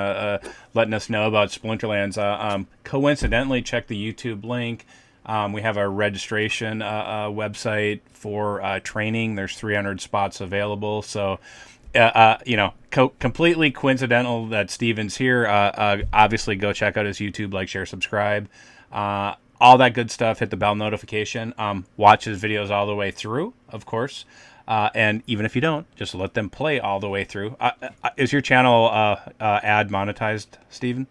Speaker 1: letting us know about Splinterlands. Coincidentally, check the YouTube link. We have our registration website for training. There's 300 spots available. So, completely coincidental that Steven's here. Obviously, go check out his YouTube, like, share, subscribe. All that good stuff. Hit the bell notification. Watch his videos all the way through, of course. And even if you don't, just let them play all the way through. Is your channel ad monetized, Steven?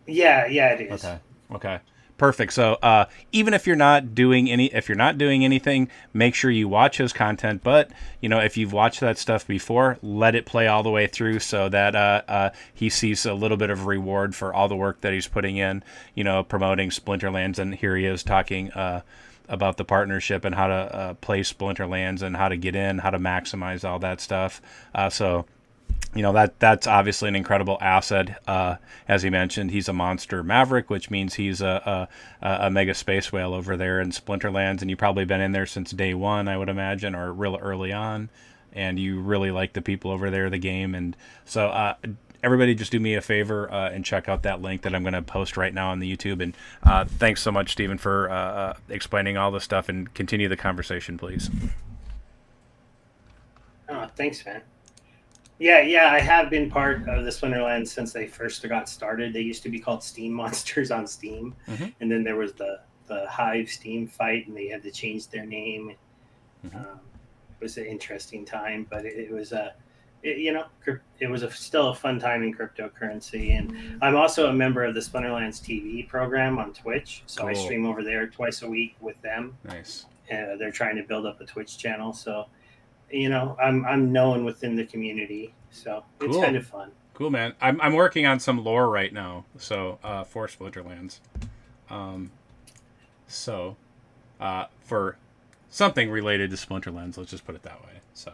Speaker 8: Yeah, it is.
Speaker 1: Okay. Perfect. So even if you're not doing anything, make sure you watch his content. But if you've watched that stuff before, let it play all the way through so that he sees a little bit of reward for all the work that he's putting in, promoting Splinterlands. And here he is talking about the partnership and how to play Splinterlands and how to get in, how to maximize all that stuff. That's obviously an incredible asset. As he mentioned, he's a monster maverick, which means he's a mega space whale over there in Splinterlands. And you've probably been in there since day one, I would imagine, or real early on. And you really like the people over there, the game. And so everybody just do me a favor and check out that link that I'm going to post right now on the YouTube. And thanks so much, Steven, for explaining all this stuff, and continue the conversation, please.
Speaker 8: Oh, thanks, man. Yeah, I have been part of the Splinterlands since they first got started. They used to be called Steam Monsters on Steam, and then there was the Hive Steam fight, and they had to change their name. It was an interesting time, but it was still a fun time in cryptocurrency. And I'm also a member of the Splinterlands TV program on Twitch, so cool. I stream over there twice a week with them.
Speaker 1: Nice.
Speaker 8: They're trying to build up a Twitch channel, so I'm known within the community, so it's
Speaker 1: Cool.
Speaker 8: kind of fun.
Speaker 1: Cool, man. I'm working on some lore right now, so for Splinterlands. So for something related to Splinterlands, let's just put it that way. So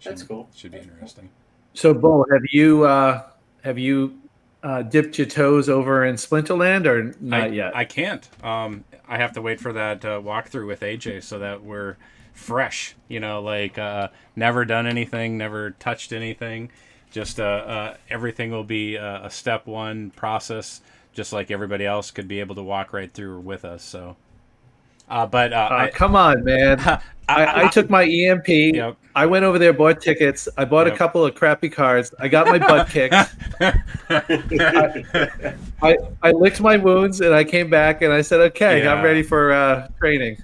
Speaker 8: That's cool.
Speaker 1: Should be interesting.
Speaker 4: So, Bo, have you dipped your toes over in Splinterland or not yet?
Speaker 1: I can't. I have to wait for that walkthrough with AJ so that we're fresh. Never done anything, never touched anything. Just everything will be a step one process, just like everybody else could be able to walk right through with us. So,
Speaker 4: come on, man. I took my EMP.
Speaker 1: Yep.
Speaker 4: I went over there, bought tickets. I bought a couple of crappy cards. I got my butt kicked. I licked my wounds, and I came back, and I said, okay, I'm ready for training.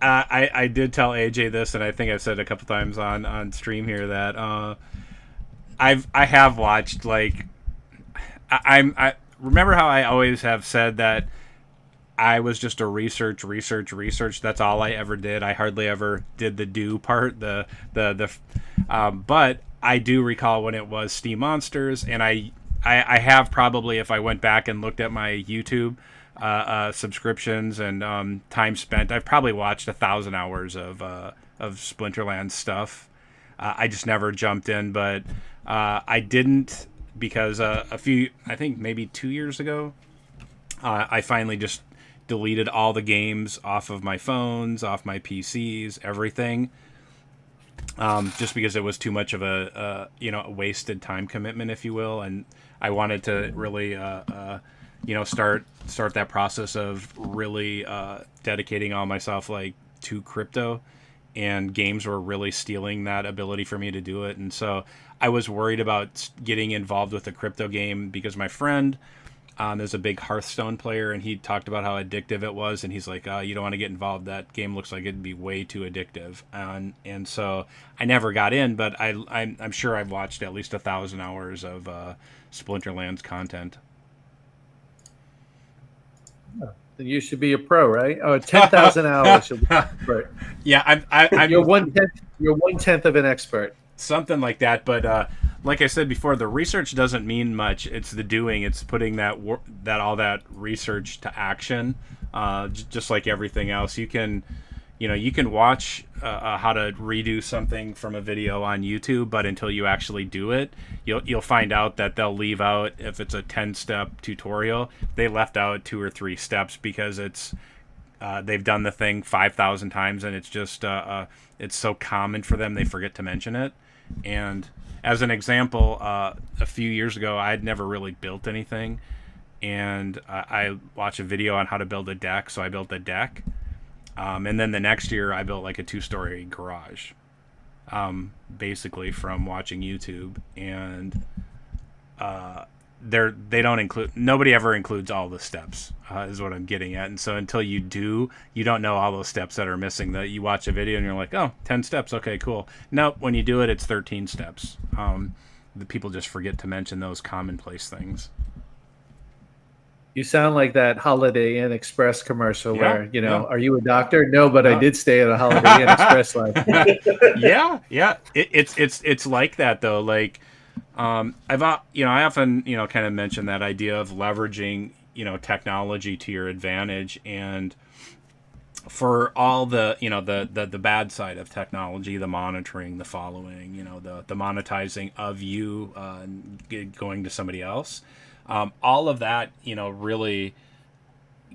Speaker 1: I did tell AJ this, and I think I've said it a couple times on stream here that I have watched, like, I remember how I always have said that I was just a research. That's all I ever did. I hardly ever did the do part. But I do recall when it was Steam Monsters, and I have probably, if I went back and looked at my YouTube subscriptions and time spent, I've probably watched 1,000 hours of Splinterland stuff. I just never jumped in, but I didn't because I think maybe 2 years ago, I finally just deleted all the games off of my phones, off my PCs, everything, just because it was too much of a wasted time commitment, if you will, and I wanted to really start that process of really dedicating all myself to crypto, and games were really stealing that ability for me to do it. And so I was worried about getting involved with a crypto game because my friend is a big Hearthstone player, and he talked about how addictive it was, and he's like, you don't want to get involved. That game looks like it'd be way too addictive. And so I never got in, but I'm sure I've watched at least 1,000 hours of Splinterlands content.
Speaker 4: Then you should be a pro, right? Oh, 10,000 hours. Right.
Speaker 1: Yeah, I'm
Speaker 4: you're 1/10. You're 1/10 of an expert.
Speaker 1: Something like that, but like I said before, the research doesn't mean much. It's the doing. It's putting all that research to action. Just like everything else, you can watch how to redo something from a video on YouTube, but until you actually do it, you'll find out that they'll leave out, if it's a 10-step tutorial, they left out 2 or 3 steps because it's they've done the thing 5,000 times, and it's just it's so common for them they forget to mention it. And as an example, a few years ago, I had never really built anything, and I watched a video on how to build a deck, so I built a deck. And then the next year, I built like a 2-story garage, basically from watching YouTube. And they don't include, nobody ever includes all the steps, is what I'm getting at. And so until you do, you don't know all those steps that are missing. That you watch a video and you're like, oh, 10 steps, okay, cool. Nope, when you do it, it's 13 steps. The people just forget to mention those commonplace things.
Speaker 4: You sound like that Holiday Inn Express commercial where, are you a doctor? No, but I did stay at a Holiday Inn Express last night.
Speaker 1: Yeah. It's like that though. Like, I often, kind of mention that idea of leveraging, technology to your advantage, and for all the, the bad side of technology, the monitoring, the following, the monetizing of you, going to somebody else. All of that, really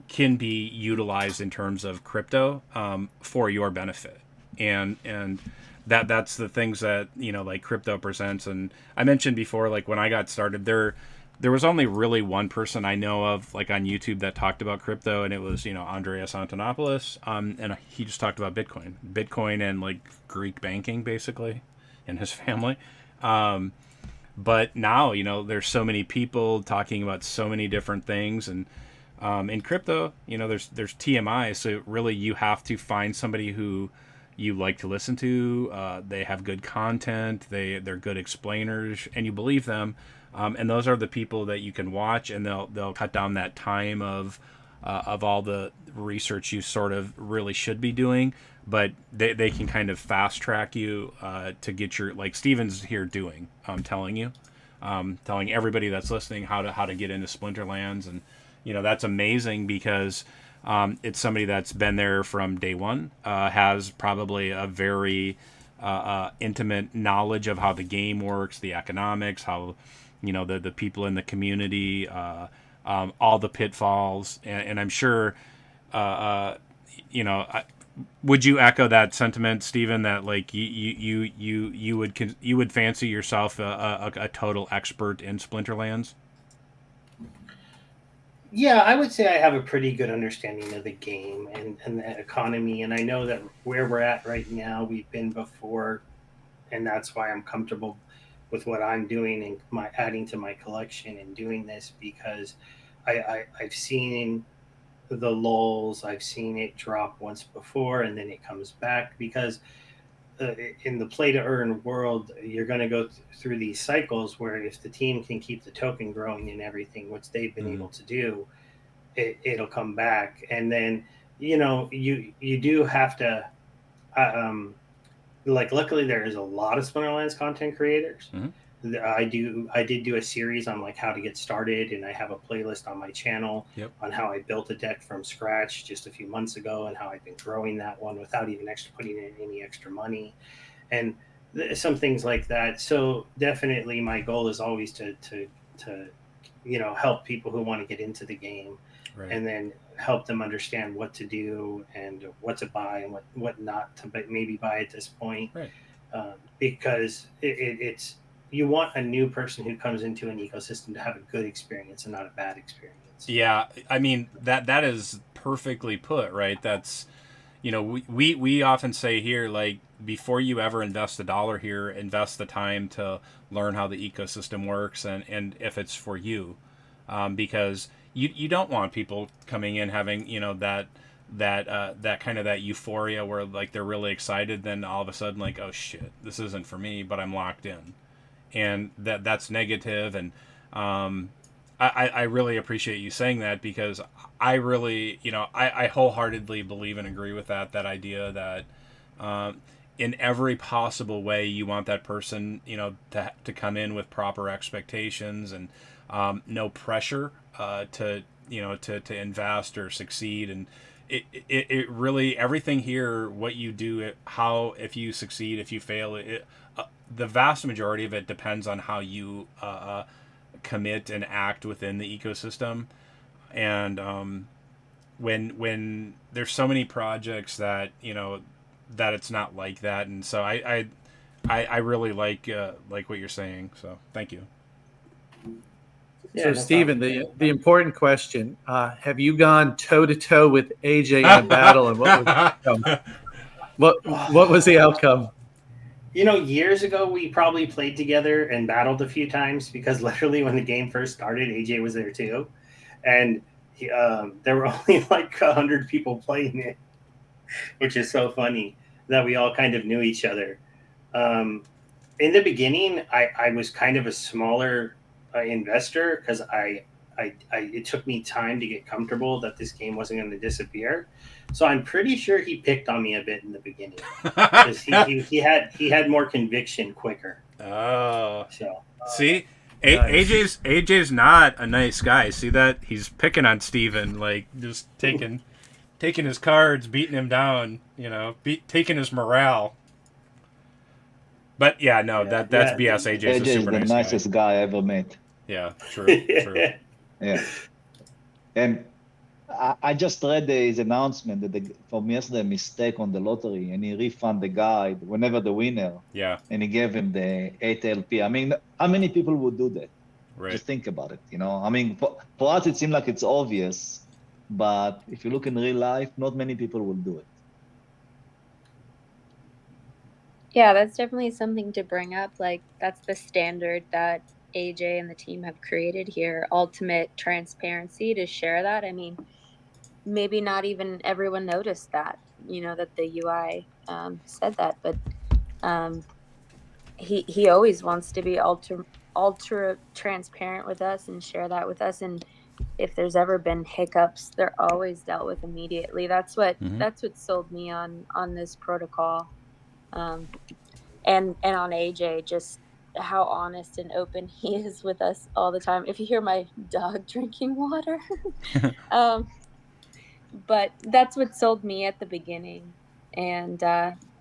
Speaker 1: can be utilized in terms of crypto for your benefit, and that's the things that like crypto presents. And I mentioned before, like when I got started, there was only really one person I know of, like on YouTube, that talked about crypto, and it was Andreas Antonopoulos, and he just talked about Bitcoin and like Greek banking basically, and his family. But now, there's so many people talking about so many different things, and in crypto, there's TMI. So really, you have to find somebody who you like to listen to. They have good content. They're good explainers, and you believe them. And those are the people that you can watch, and they'll cut down that time of of all the research you sort of really should be doing, but they can kind of fast track you to get your, like Steven's here doing, telling you, telling everybody that's listening how to get into Splinterlands. And that's amazing because it's somebody that's been there from day one, has probably a very intimate knowledge of how the game works, the economics, how the people in the community, all the pitfalls, and I'm sure would you echo that sentiment, Stephen, that like you would fancy yourself a total expert in Splinterlands?
Speaker 8: Yeah, I would say I have a pretty good understanding of the game and the economy, and I know that where we're at right now, we've been before, and that's why I'm comfortable with what I'm doing and my adding to my collection and doing this, because I've seen the lulls, I've seen it drop once before and then it comes back, because in the play to earn world, you're going to go through these cycles where if the team can keep the token growing and everything, which they've been able to do, it'll come back. And then you do have to luckily there is a lot of Splinterlands content creators. I did do a series on like how to get started, and I have a playlist on my channel on how I built a deck from scratch just a few months ago, and how I've been growing that one without even putting in any extra money, and some things like that. So definitely my goal is always to help people who want to get into the game, and then help them understand what to do and what to buy and what not to maybe buy at this point, because it's you want a new person who comes into an ecosystem to have a good experience and not a bad experience.
Speaker 1: Yeah, I mean that is perfectly put, right? That's we often say here, like, before you ever invest $1 here, invest the time to learn how the ecosystem works and if it's for you, because you don't want people coming in having that kind of that euphoria where like they're really excited, then all of a sudden like, oh shit, this isn't for me, but I'm locked in. And that's negative. And I really appreciate you saying that, because I really, I wholeheartedly believe and agree with that idea that in every possible way you want that person, to come in with proper expectations and no pressure to invest or succeed. And it really, everything here, what you do, if you succeed, if you fail, the vast majority of it depends on how you commit and act within the ecosystem. And when there's so many projects that that it's not like that, and so I really like what you're saying. So thank you.
Speaker 4: So Stephen, the important question: have you gone toe to toe with AJ in a battle, and what was the outcome? What was the outcome?
Speaker 8: Years ago, we probably played together and battled a few times, because literally when the game first started, AJ was there too. And there were only like 100 people playing it, which is so funny that we all kind of knew each other. In the beginning, I was kind of a smaller investor, because it took me time to get comfortable that this game wasn't going to disappear. So I'm pretty sure he picked on me a bit in the beginning, because he had more conviction quicker.
Speaker 1: Oh,
Speaker 8: so
Speaker 1: see,
Speaker 4: nice.
Speaker 1: AJ's not a nice guy. See that? He's picking on Steven, like just taking his cards, beating him down, taking his morale. But yeah, no, that's BS. AJ's a super
Speaker 2: the
Speaker 1: nice
Speaker 2: nicest guy I ever met.
Speaker 1: Yeah, true.
Speaker 2: Yeah. And I just read his announcement that from yesterday, a mistake on the lottery, and he refund the guy whenever the winner.
Speaker 1: Yeah.
Speaker 2: And he gave him the 8 LP. I mean, how many people would do that?
Speaker 1: Right.
Speaker 2: Just think about it. I mean, for us, it seems like it's obvious, but if you look in real life, not many people will do it.
Speaker 6: Yeah, that's definitely something to bring up. Like, that's the standard that AJ and the team have created here. Ultimate transparency, to share that. I mean, maybe not even everyone noticed that, that the UI said that, but he always wants to be ultra transparent with us and share that with us. And if there's ever been hiccups, they're always dealt with immediately. That's what sold me on this protocol, and on AJ, just how honest and open he is with us all the time. If you hear my dog drinking water, but that's what sold me at the beginning, and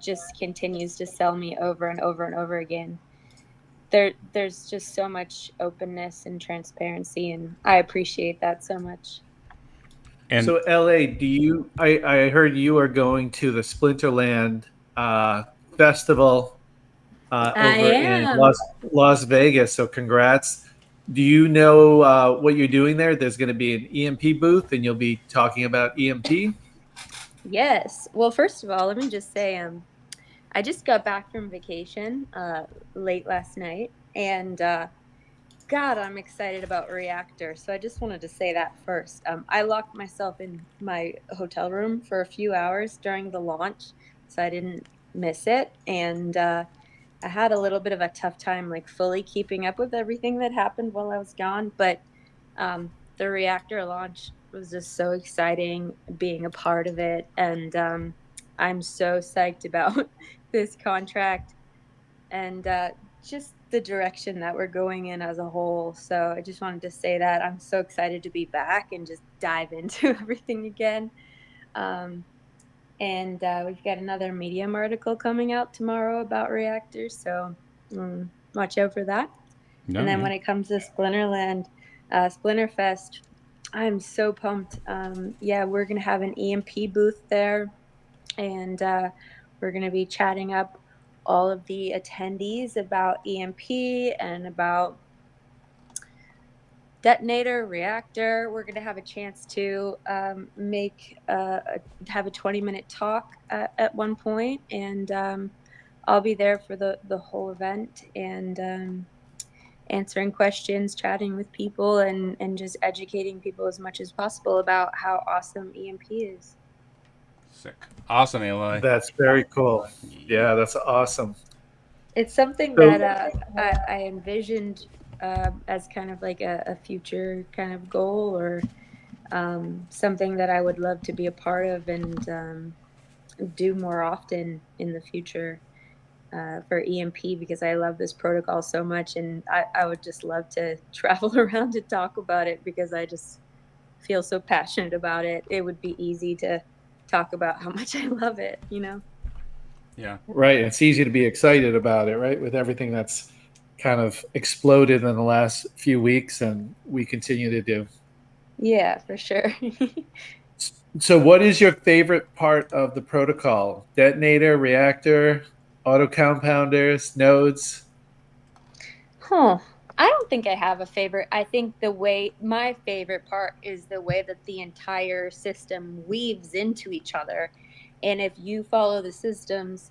Speaker 6: just continues to sell me over and over and over again. There's just so much openness and transparency, and I appreciate that so much.
Speaker 4: And so, LA, I heard you are going to the Splinterland festival over in Las Vegas. So congrats. Do you know what you're doing there? There's going to be an EMP booth, and you'll be talking about EMP.
Speaker 6: Yes. Well, first of all, let me just say, I just got back from vacation late last night, and God, I'm excited about Reactor. So I just wanted to say that first. I locked myself in my hotel room for a few hours during the launch, so I didn't miss it. And I had a little bit of a tough time, like fully keeping up with everything that happened while I was gone. But the Reactor launch was just so exciting, being a part of it. And I'm so psyched about this contract and just the direction that we're going in as a whole. So I just wanted to say that I'm so excited to be back and just dive into everything again. And we've got another Medium article coming out tomorrow about reactors, so watch out for that. And then when it comes to Splinterland, Splinterfest, I'm so pumped. We're going to have an EMP booth there, and we're going to be chatting up all of the attendees about EMP and about Detonator Reactor. We're going to have a chance to have a 20-minute talk at one point, and I'll be there for the whole event and answering questions, chatting with people, and just educating people as much as possible about how awesome EMP is.
Speaker 1: Sick. Awesome, Eli.
Speaker 4: That's very cool. Yeah, that's awesome.
Speaker 6: It's something that I envisioned as kind of like a future kind of goal, or something that I would love to be a part of and do more often in the future for EMP, because I love this protocol so much, and I would just love to travel around to talk about it because I just feel so passionate about it. It would be easy to talk about how much I love it, you know?
Speaker 1: Yeah.
Speaker 4: Right. It's easy to be excited about it, right? With everything that's kind of exploded in the last few weeks, and we continue to do.
Speaker 6: Yeah, for sure.
Speaker 4: So what is your favorite part of the protocol? Detonator, reactor, auto compounders, nodes?
Speaker 6: I don't think I have a favorite. I think my favorite part is the way that the entire system weaves into each other. And if you follow the systems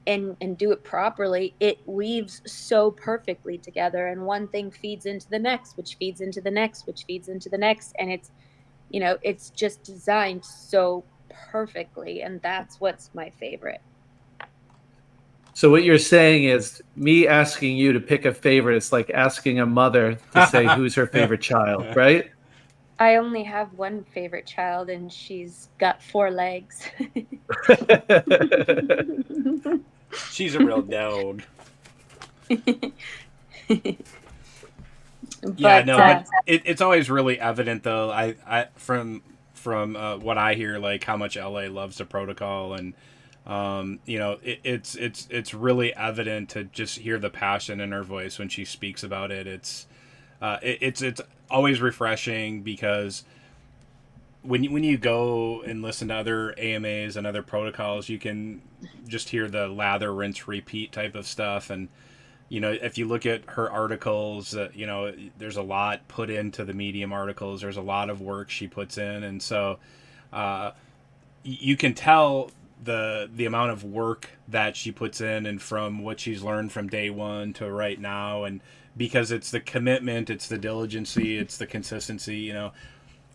Speaker 6: and do it properly, it weaves so perfectly together. And one thing feeds into the next, which feeds into the next, which feeds into the next. And it's just designed so perfectly. And that's what's my favorite.
Speaker 4: So what you're saying is, me asking you to pick a favorite, it's like asking a mother to say who's her favorite child, right?
Speaker 6: I only have one favorite child, and she's got 4 legs.
Speaker 1: She's a real dog. It's always really evident, though. I from what I hear, like how much LA loves the protocol, and it's really evident to just hear the passion in her voice when she speaks about it. It's always refreshing, because when you go and listen to other AMAs and other protocols, you can just hear the lather, rinse, repeat type of stuff. And if you look at her articles, there's a lot put into the Medium articles. There's a lot of work she puts in, and so you can tell the amount of work that she puts in, and from what she's learned from day one to right now. And because it's the commitment, it's the diligency, it's the consistency,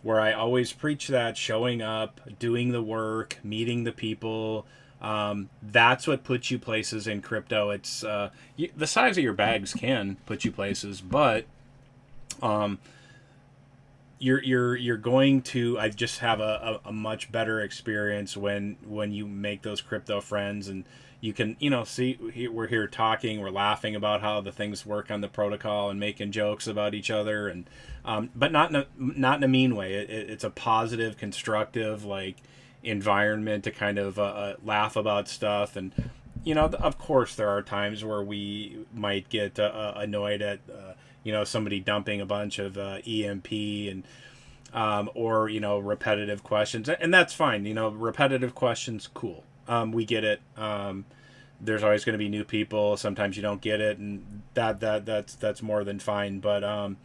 Speaker 1: where I always preach that showing up, doing the work, meeting the people, that's what puts you places in crypto. It's the size of your bags can put you places, but you're going to, I just have a much better experience when you make those crypto friends, and you can, see, we're here talking, we're laughing about how the things work on the protocol and making jokes about each other, and but not in a mean way. It's a positive, constructive, like, environment to kind of laugh about stuff. And of course there are times where we might get annoyed at somebody dumping a bunch of EMP and or repetitive questions, and that's fine. Repetitive questions, cool. We get it. There's always going to be new people. Sometimes you don't get it, and that's more than fine. But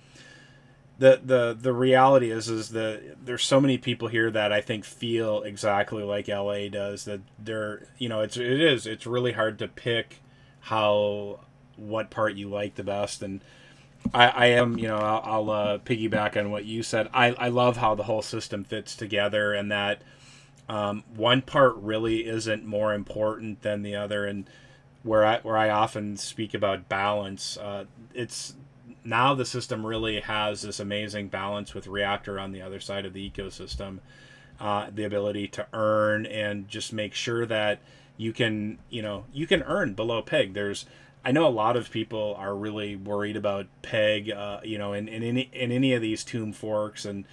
Speaker 1: the reality is that there's so many people here that I think feel exactly like LA does. That they're it's really hard to pick what part you like the best. And I am, I'll piggyback on what you said. I love how the whole system fits together, and that one part really isn't more important than the other. And where I often speak about balance, it's now the system really has this amazing balance with Reactor on the other side of the ecosystem, the ability to earn and just make sure that you can earn below peg. I know a lot of people are really worried about peg, in any of these tomb forks, and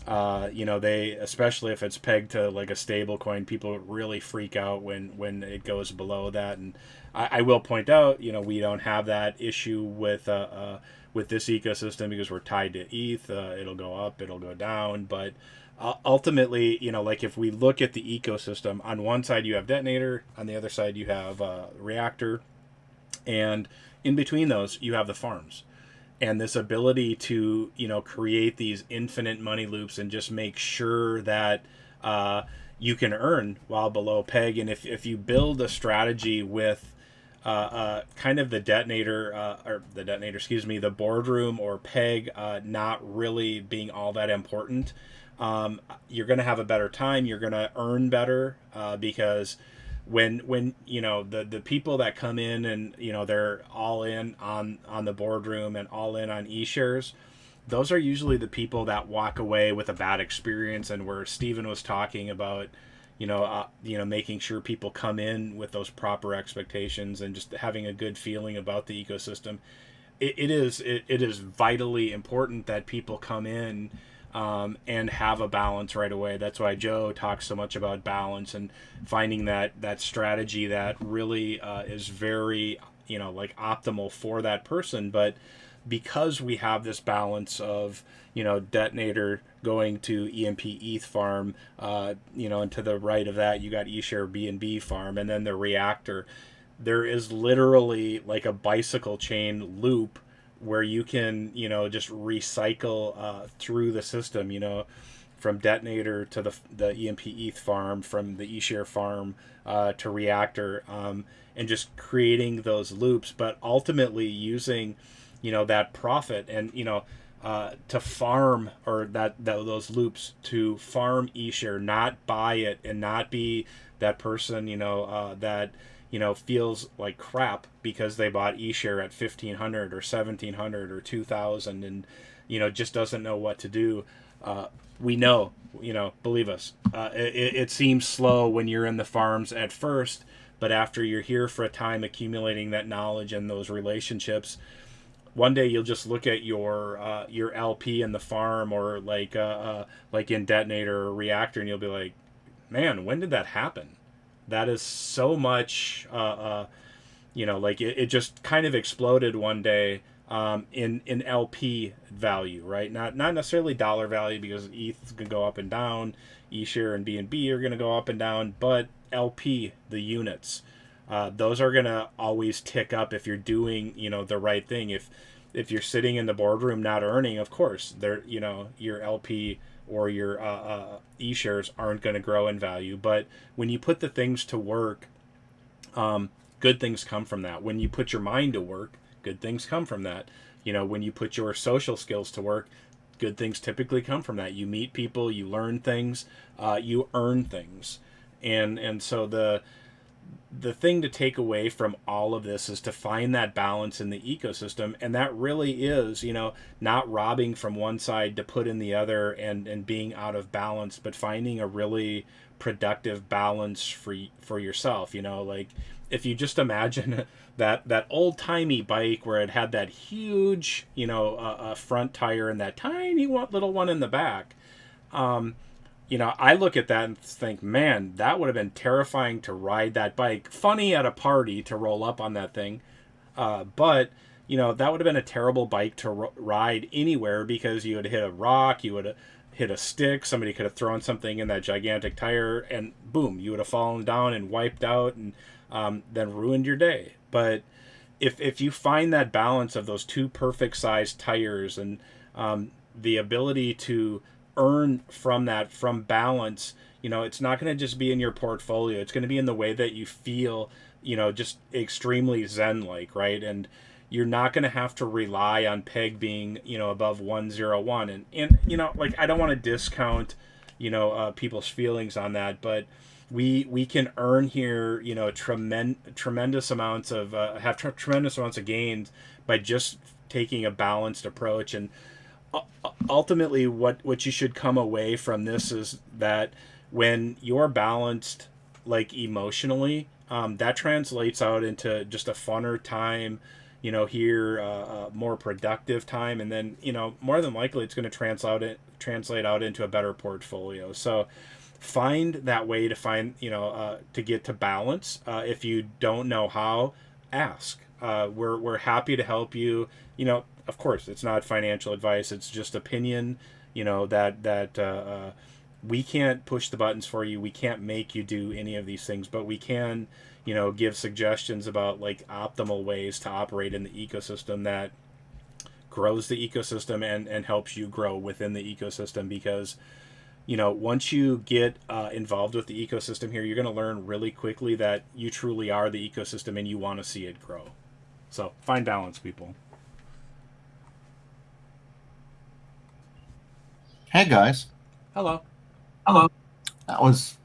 Speaker 1: they, especially if it's pegged to like a stable coin, people really freak out when it goes below that. And I will point out, we don't have that issue with this ecosystem because we're tied to ETH. It'll go up, it'll go down, but ultimately, like if we look at the ecosystem, on one side you have Detonator, on the other side you have Reactor. And in between those, you have the farms, and this ability to, create these infinite money loops and just make sure that you can earn while below peg. And if you build a strategy with kind of the the boardroom or peg not really being all that important, you're going to have a better time. You're going to earn better because when the people that come in and they're all in on the boardroom and all in on eShares, those are usually the people that walk away with a bad experience. And where Steven was talking about making sure people come in with those proper expectations and just having a good feeling about the ecosystem, it is vitally important that people come in and have a balance right away. That's why Joe talks so much about balance and finding that strategy that really is very, optimal for that person. But because we have this balance of, Detonator going to EMP ETH farm, and to the right of that, you got eShare BNB farm, and then the Reactor, there is literally like a bicycle chain loop where you can, just recycle through the system, from Detonator to the EMP ETH farm, from the eShare farm to Reactor, and just creating those loops, but ultimately using, that profit and, to farm, or those loops to farm eShare, not buy it, and not be that person, that feels like crap because they bought eShare at 1,500 or 1,700 or 2,000 and, just doesn't know what to do. We know, believe us, it seems slow when you're in the farms at first, but after you're here for a time accumulating that knowledge and those relationships, one day you'll just look at your LP in the farm, or like in Detonator or Reactor, and you'll be like, man, when did that happen? That is so much, it just kind of exploded one day in LP value, right? Not necessarily dollar value, because ETH can go up and down, eShare and BNB are going to go up and down, but LP, the units, those are going to always tick up if you're doing, the right thing. If you're sitting in the boardroom not earning, of course, your LP or your eShares aren't going to grow in value. But when you put the things to work, good things come from that. When you put your mind to work, good things come from that. When you put your social skills to work, good things typically come from that. You meet people, you learn things, you earn things. And so the thing to take away from all of this is to find that balance in the ecosystem, and that really is, not robbing from one side to put in the other and being out of balance, but finding a really productive balance for yourself. Like if you just imagine that old-timey bike where it had that huge front tire and that tiny little one in the back. I look at that and think, man, that would have been terrifying to ride that bike. Funny at a party to roll up on that thing. But, that would have been a terrible bike to ride anywhere, because you would hit a rock, you would have hit a stick, somebody could have thrown something in that gigantic tire, and boom, you would have fallen down and wiped out and then ruined your day. But if you find that balance of those two perfect sized tires and the ability to earn from balance, it's not going to just be in your portfolio. It's going to be in the way that you feel, just extremely zen like, right? And you're not going to have to rely on peg being, above 101. And like, I don't want to discount, people's feelings on that, but we can earn here, tremendous amounts of tremendous amounts of gains by just taking a balanced approach. And ultimately what you should come away from this is that when you're balanced, like emotionally, that translates out into just a funner time, more productive time, and then more than likely it's going to translate out into a better portfolio. So find that way to find to get to balance. If you don't know how, ask. We're happy to help you. Of course, it's not financial advice. It's just opinion, that we can't push the buttons for you. We can't make you do any of these things, but we can, give suggestions about like optimal ways to operate in the ecosystem that grows the ecosystem and helps you grow within the ecosystem. Because, once you get involved with the ecosystem here, you're going to learn really quickly that you truly are the ecosystem and you want to see it grow. So find balance, people.
Speaker 10: Hey guys.
Speaker 1: Hello.
Speaker 10: That was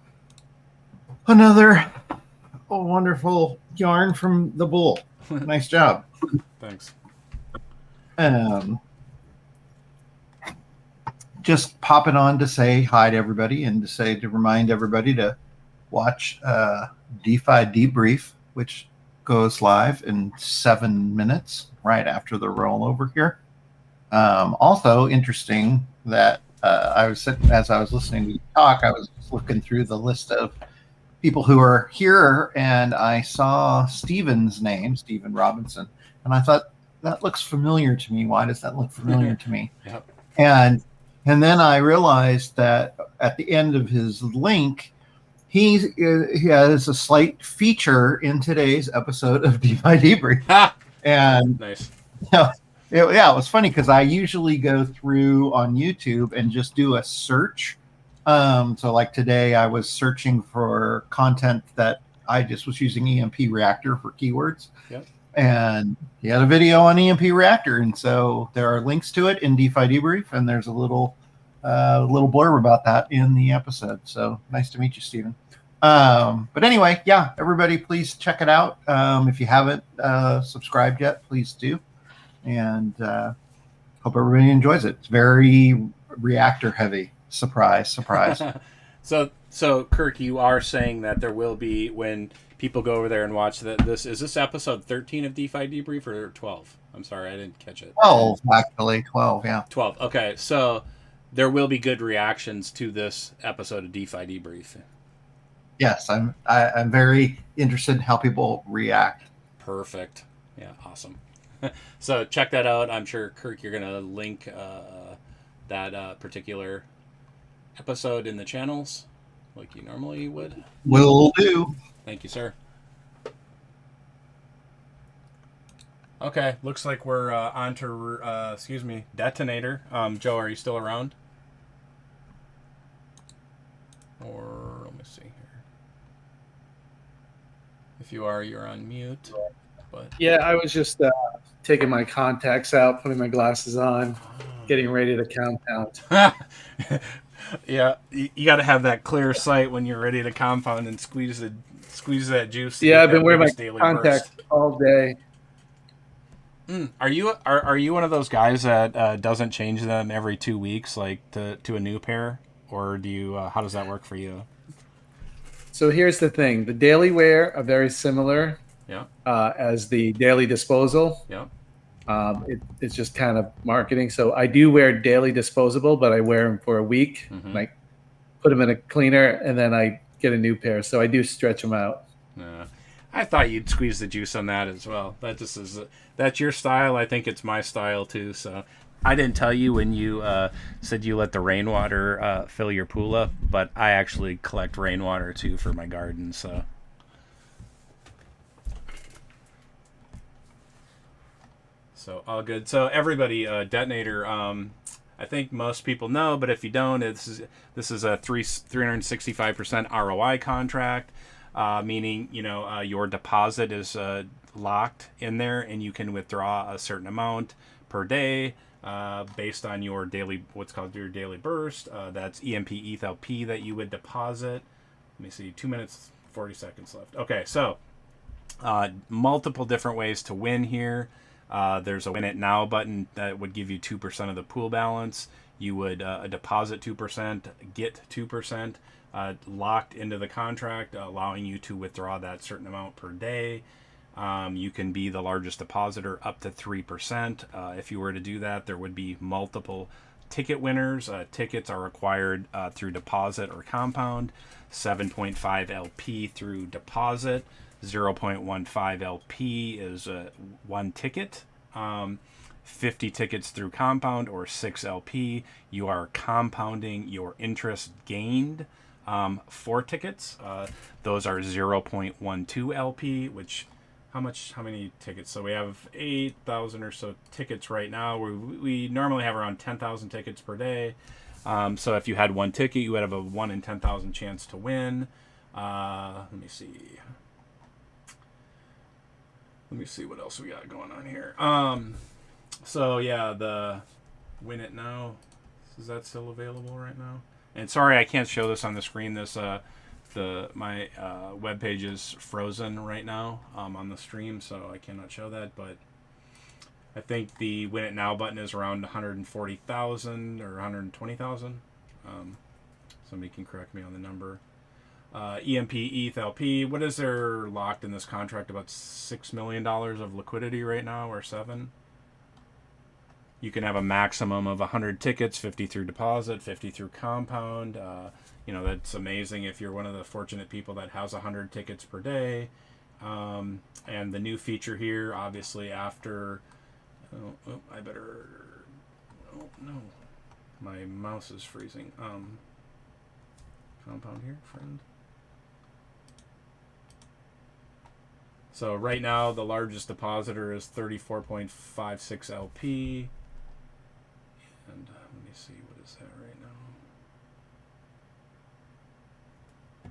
Speaker 10: another wonderful yarn from the bull. Nice job.
Speaker 1: Thanks.
Speaker 10: Just popping on to say hi to everybody and to remind everybody to watch DeFi Debrief, which goes live in 7 minutes right after the rollover here. Also interesting that as I was listening to you talk, I was looking through the list of people who are here, and I saw Steven's name, Steven Robinson, and I thought, that looks familiar to me. Why does that look familiar to me?
Speaker 1: Yep.
Speaker 10: And then I realized that at the end of his link, he has a slight feature in today's episode of DeFi Debrief. And
Speaker 1: nice.
Speaker 10: It was funny because I usually go through on YouTube and just do a search. So like today I was searching for content that I just was using EMP Reactor for keywords.
Speaker 1: Yep.
Speaker 10: And he had a video on EMP Reactor. And so there are links to it in DeFi Debrief, and there's a little blurb about that in the episode. So nice to meet you, Steven. But anyway, yeah, everybody please check it out. If you haven't subscribed yet, please do. And hope everybody enjoys it. It's very reactor heavy. Surprise.
Speaker 1: So Kirk, you are saying that there will be, when people go over there and watch that, is this episode 13 of DeFi Debrief or 12? I'm sorry, I didn't catch it.
Speaker 10: 12, actually. 12, yeah.
Speaker 1: 12. Okay, so there will be good reactions to this episode of DeFi Debrief.
Speaker 10: Yes, I'm very interested in how people react.
Speaker 1: Perfect. Yeah, awesome. So check that out. I'm sure, Kirk, you're going to link that particular episode in the channels like you normally would.
Speaker 10: Will do.
Speaker 1: Thank you, sir. Okay, looks like we're on to, Detonator. Joe, are you still around? Or, let me see here. If you are, you're on mute. But
Speaker 4: yeah, I was just taking my contacts out, putting my glasses on, getting ready to compound.
Speaker 1: Yeah, you got to have that clear sight when you're ready to compound and squeeze the Squeeze that juice. To
Speaker 4: Yeah,
Speaker 1: get
Speaker 4: I've been
Speaker 1: that
Speaker 4: wearing my
Speaker 1: biggest daily
Speaker 4: contacts
Speaker 1: burst.
Speaker 4: all day.
Speaker 1: Are you one of those guys that doesn't change them every 2 weeks, like to a new pair, or do you? How does that work for you?
Speaker 4: So here's the thing: the daily wear are very similar
Speaker 1: Yeah.
Speaker 4: as the daily disposal.
Speaker 1: Yeah.
Speaker 4: It's just kind of marketing. So I do wear daily disposable, but I wear them for a week.
Speaker 1: Mhm.
Speaker 4: Like put them in a cleaner, and then I get a new pair. So I do stretch them out.
Speaker 1: I thought you'd squeeze the juice on that as well. That just is that's your style. I think it's my style too. So I didn't tell you when you said you let the rainwater fill your pool up, but I actually collect rainwater too for my garden. So all good. So everybody, Detonator. I think most people know, but if you don't, this is a 365% ROI contract. Meaning, your deposit is locked in there, and you can withdraw a certain amount per day based on your daily, what's called your daily burst. That's EMP ETH LP that you would deposit. Let me see, 2 minutes, 40 seconds left. Okay, so multiple different ways to win here. There's a Win It Now button that would give you 2% of the pool balance. You would deposit 2%, get 2%. Locked into the contract, allowing you to withdraw that certain amount per day. You can be the largest depositor up to 3%. If you were to do that, there would be multiple ticket winners. Tickets are acquired through deposit or compound. 7.5 LP through deposit. 0.15 LP is one ticket. 50 tickets through compound, or 6 LP. You are compounding your interest gained. 4 tickets. Those are 0.12 LP, which how many tickets? So we have 8,000 or so tickets right now. We normally have around 10,000 tickets per day. So if you had one ticket, you would have a 1 in 10,000 chance to win. Let me see. Let me see what else we got going on here. So yeah, the Win It Now, is that still available right now? And sorry, I can't show this on the screen. This my web page is frozen right now on the stream, so I cannot show that. But I think the Win It Now button is around 140,000 or 120,000. Somebody can correct me on the number. EMP ETH LP. What is there locked in this contract? About $6 million of liquidity right now, or 7. You can have a maximum of 100 tickets, 50 through deposit, 50 through compound. That's amazing if you're one of the fortunate people that has 100 tickets per day. And the new feature here, obviously after... Oh, no. My mouse is freezing. Compound here, friend. So right now, the largest depositor is 34.56 LP. And let me see, what is that right now?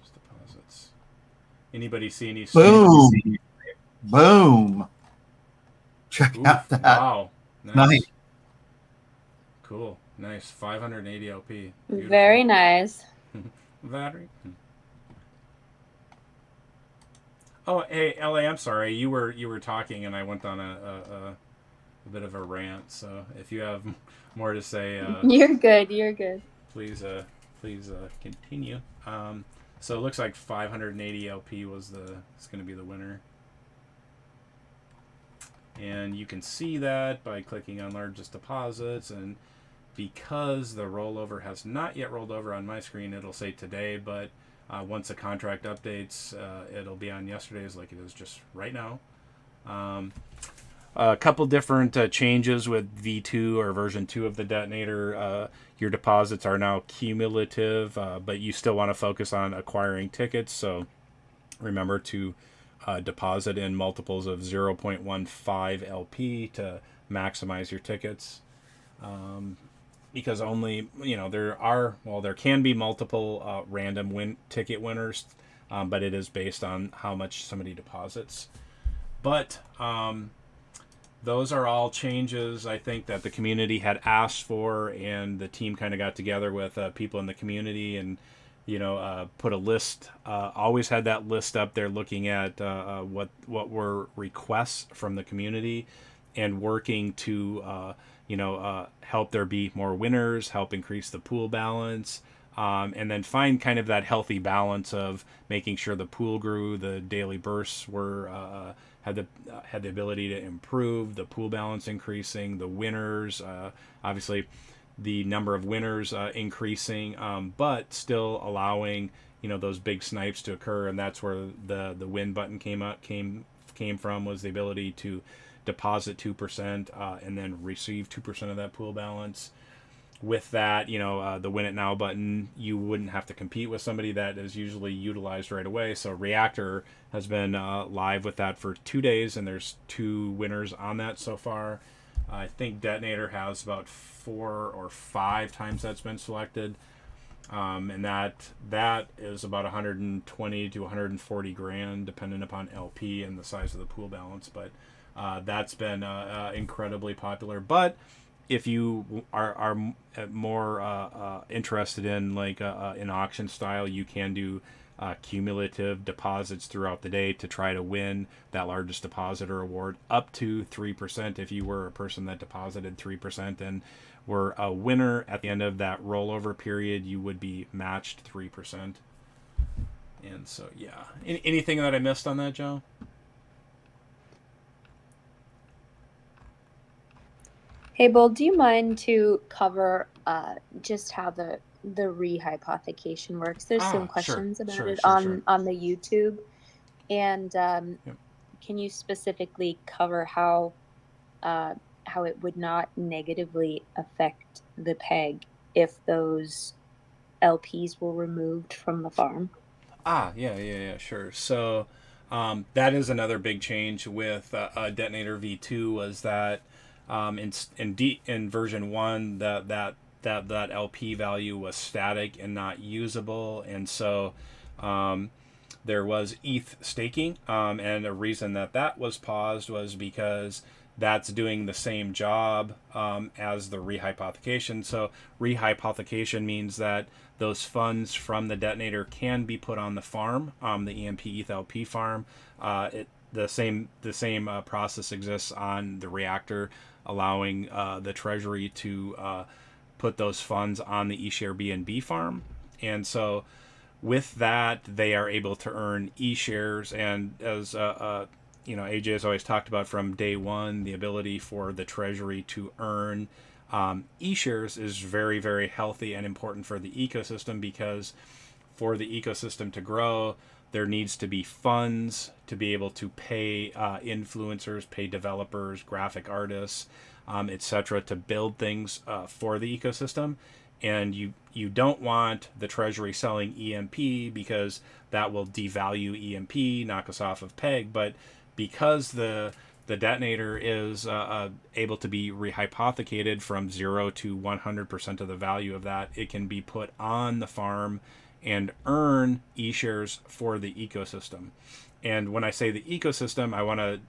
Speaker 1: Just deposits. Anybody see any?
Speaker 10: Boom! Boom! Check
Speaker 1: Oof,
Speaker 10: out that.
Speaker 1: Wow.
Speaker 10: Nice.
Speaker 1: Cool. Nice. 580 LP. Beautiful.
Speaker 6: Very nice.
Speaker 1: Battery. Oh, hey, LA, I'm sorry. You were talking, and I went on a bit of a rant. So if you have more to say,
Speaker 6: You're good. You're good.
Speaker 1: Please continue. So it looks like 580 LP is going to be the winner, and you can see that by clicking on largest deposits. And because the rollover has not yet rolled over on my screen, it'll say today, but once the contract updates, it'll be on yesterday's, like it is just right now. A couple different changes with V2 or version 2 of the Detonator. Your deposits are now cumulative, but you still want to focus on acquiring tickets. So remember to deposit in multiples of 0.15 LP to maximize your tickets. Because only, there can be multiple random ticket winners, but it is based on how much somebody deposits. But those are all changes, I think, that the community had asked for, and the team kind of got together with people in the community and put a list. Always had that list up there, looking at what were requests from the community, and working to help there be more winners, help increase the pool balance, and then find kind of that healthy balance of making sure the pool grew, the daily bursts were had the ability to improve, the pool balance increasing, the winners obviously the number of winners increasing, but still allowing those big snipes to occur. And that's where the win button came from, was the ability to deposit 2% and then receive 2% of that pool balance. With that, the win it now button, you wouldn't have to compete with somebody that is usually utilized right away. So Reactor has been live with that for 2 days, and there's 2 winners on that so far. I think Detonator has about 4 or 5 times that's been selected, and that is about 120 to 140 grand, depending upon LP and the size of the pool balance. But that's been incredibly popular. But if you are more interested in like an auction style, you can do cumulative deposits throughout the day to try to win that largest depositor award, up to 3%. If you were a person that deposited 3% and were a winner at the end of that rollover period, you would be matched 3%. And so, yeah. Anything that I missed on that, Joe?
Speaker 6: Hey, Bull, do you mind to cover just how the rehypothecation works? There's some questions about it on the YouTube, and can you specifically cover how it would not negatively affect the peg if those LPs were removed from the farm?
Speaker 1: Yeah, sure. So that is another big change with Detonator V2, was that in version 1 that LP value was static and not usable, and so there was ETH staking, and a reason that was paused was because that's doing the same job as the rehypothecation. So rehypothecation means that those funds from the detonator can be put on the farm, the EMP ETH LP farm. The same process exists on the reactor, allowing the treasury to put those funds on the eShare BNB farm. And so with that, they are able to earn eShares. And as AJ has always talked about from day one, the ability for the treasury to earn eShares is very, very healthy and important for the ecosystem, because for the ecosystem to grow, there needs to be funds to be able to pay influencers, pay developers, graphic artists, etc., to build things for the ecosystem. And you don't want the treasury selling EMP, because that will devalue EMP, knock us off of peg. But because the detonator is able to be rehypothecated from 0 to 100% of the value of that, it can be put on the farm and earn eShares for the ecosystem. And when I say the ecosystem, I want to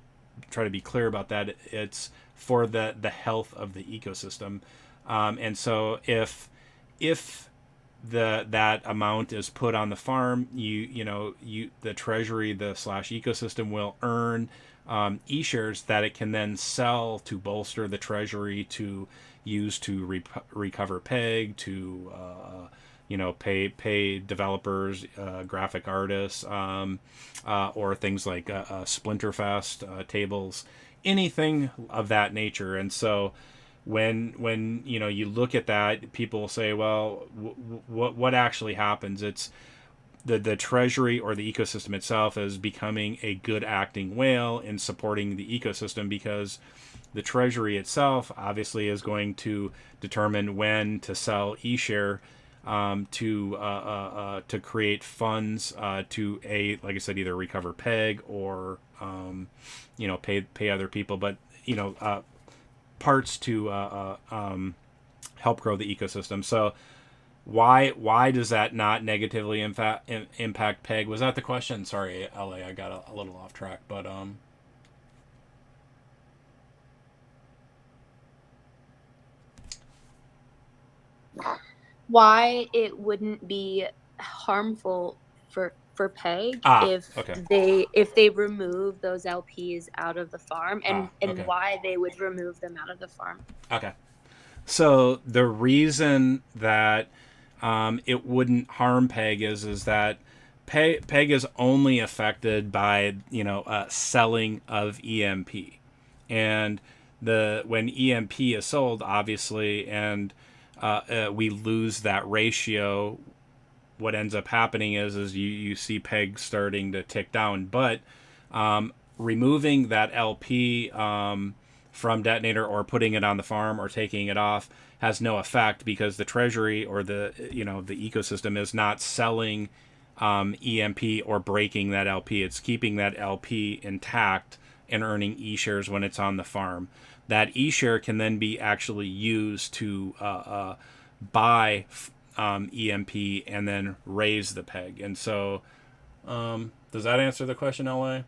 Speaker 1: try to be clear about that. It's for the health of the ecosystem. And so if that amount is put on the farm, the treasury, the / ecosystem will earn eShares that it can then sell to bolster the treasury, to use to recover peg, to pay developers, graphic artists, or things like Splinterfest tables, anything of that nature. And so when you look at that, people say, well, what actually happens? It's the treasury or the ecosystem itself is becoming a good acting whale in supporting the ecosystem, because the treasury itself obviously is going to determine when to sell eShare to create funds to like I said, either recover peg or pay other people, but parts to help grow the ecosystem. So why does that not negatively impact peg? Was that the question? Sorry, LA, I got a little off track, but
Speaker 6: why it wouldn't be harmful for Peg
Speaker 1: okay.
Speaker 6: if they remove those LPs out of the farm, and
Speaker 1: okay.
Speaker 6: why they would remove them out of the farm.
Speaker 1: Okay. So the reason that it wouldn't harm Peg is that Peg is only affected by selling of EMP, and when EMP is sold, obviously, and we lose that ratio. What ends up happening is you see Peg starting to tick down, but removing that LP from Detonator or putting it on the farm or taking it off has no effect, because the treasury or the ecosystem is not selling EMP or breaking that LP. It's keeping that LP intact and earning E-shares when it's on the farm. That E-share can then be actually used to buy EMP and then raise the Peg. And so does that answer the question, LA?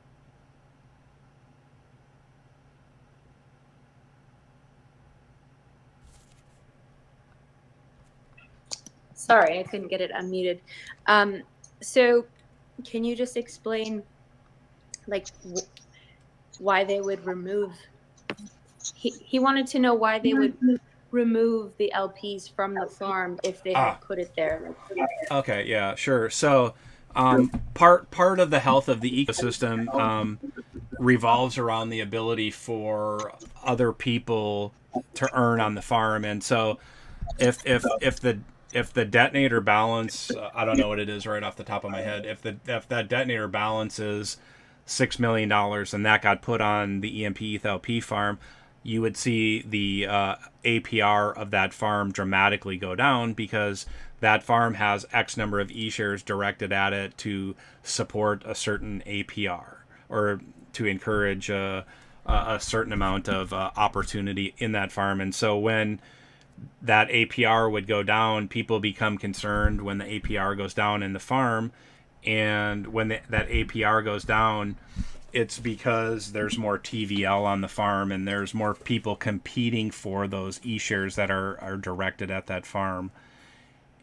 Speaker 6: Sorry, I couldn't get it unmuted. So can you just explain like why they would remove, he wanted to know why they would remove the LPs from the farm if they had put it there.
Speaker 1: Okay, yeah, sure. So part of the health of the ecosystem revolves around the ability for other people to earn on the farm. And so if the detonator balance, I don't know what it is right off the top of my head, if that detonator balance is $6 million and that got put on the EMP ETH LP farm, you would see the APR of that farm dramatically go down, because that farm has X number of E-shares directed at it to support a certain APR or to encourage a certain amount of opportunity in that farm. And so when that APR would go down, people become concerned when the APR goes down in the farm. And when that APR goes down, it's because there's more TVL on the farm and there's more people competing for those E-shares that are directed at that farm.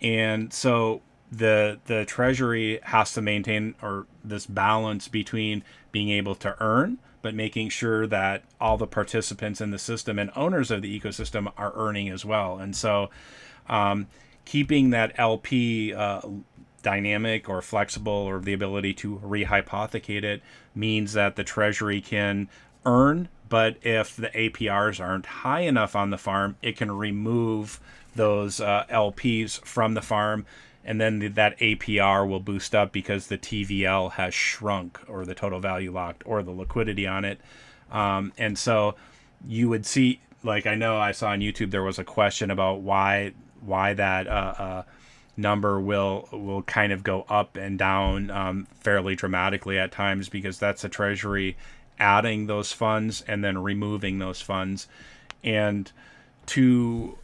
Speaker 1: And so the treasury has to maintain this balance between being able to earn, but making sure that all the participants in the system and owners of the ecosystem are earning as well. And so keeping that LP dynamic or flexible, or the ability to rehypothecate it, means that the treasury can earn, but if the APRs aren't high enough on the farm, it can remove those LPs from the farm, and then that APR will boost up because the TVL has shrunk, or the total value locked, or the liquidity on it. And so you would see, like, I know I saw on YouTube there was a question about why that number will kind of go up and down fairly dramatically at times, because that's the treasury adding those funds and then removing those funds. And to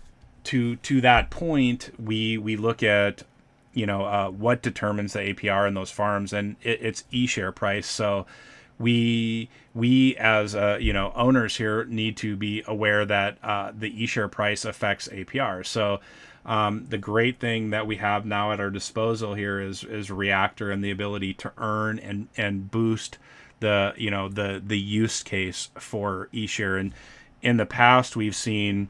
Speaker 1: that point, we look at what determines the APR in those farms, and it's E-share price. So we as owners here need to be aware that the E-share price affects APR. So the great thing that we have now at our disposal here is Reactor, and the ability to earn and boost the use case for E-share. And in the past, we've seen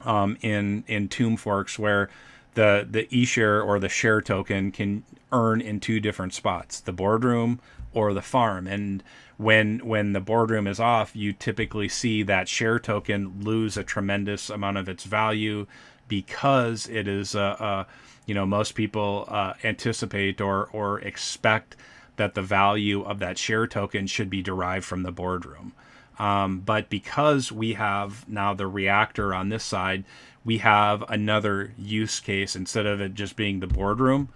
Speaker 1: in Tomb Forks where the E-share or the share token can earn in two different spots, the boardroom or the farm. And when the boardroom is off, you typically see that share token lose a tremendous amount of its value, because it is most people anticipate or expect that the value of that share token should be derived from the boardroom. But because we have now the Reactor on this side, we have another use case. Instead of it just being the boardroom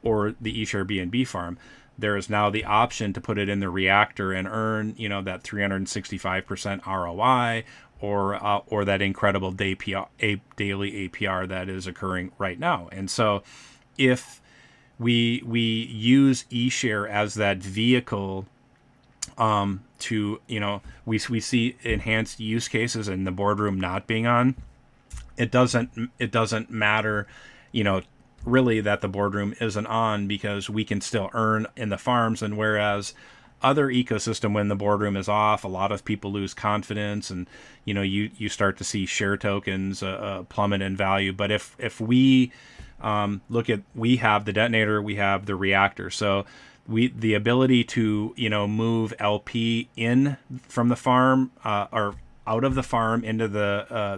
Speaker 1: or the eShare BNB farm, there is now the option to put it in the Reactor and earn, that 365% ROI, or that incredible daily APR that is occurring right now. And so if we use eShare as that vehicle to, we see enhanced use cases in the boardroom not being on, it doesn't matter, really that the boardroom isn't on, because we can still earn in the farms. And whereas other ecosystem, when the boardroom is off, a lot of people lose confidence, and you start to see share tokens plummet in value. But if we look at, we have the detonator, we have the reactor, so the ability to move LP in from the farm or out of the farm into the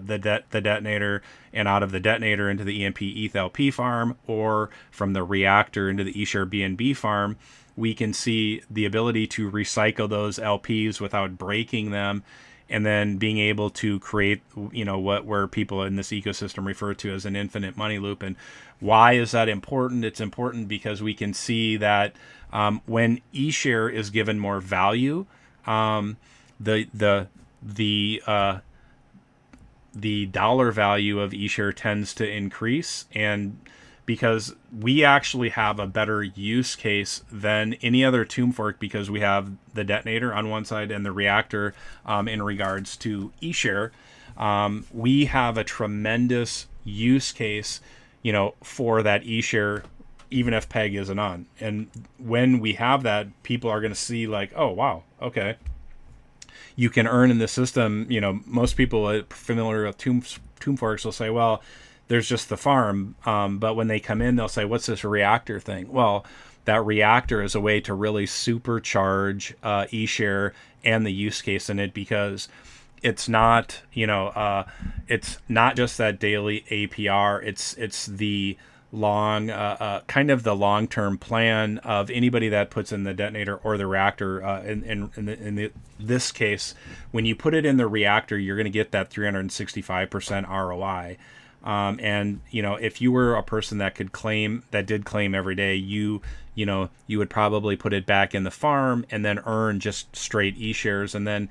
Speaker 1: detonator, and out of the detonator into the EMP ETH LP farm, or from the reactor into the eShare BNB farm, we can see the ability to recycle those LPs without breaking them, and then being able to create where people in this ecosystem refer to as an infinite money loop. And why is that important? It's important because we can see that when eShare is given more value, the dollar value of eShare tends to increase, and because we actually have a better use case than any other tomb fork, because we have the detonator on one side and the reactor in regards to eShare. We have a tremendous use case, for that eShare, even if PEG isn't on. And when we have that, people are going to see like, oh, wow, okay, you can earn in the system. Most people familiar with tomb forks will say, well, there's just the farm. But when they come in, they'll say, what's this reactor thing? Well, that reactor is a way to really supercharge eShare and the use case in it, because it's not, it's not just that daily APR. It's the long, kind of the long-term plan of anybody that puts in the detonator or the reactor. In this case, when you put it in the reactor, you're going to get that 365% ROI. And if you were a person that did claim every day, you would probably put it back in the farm and then earn just straight eShares. And then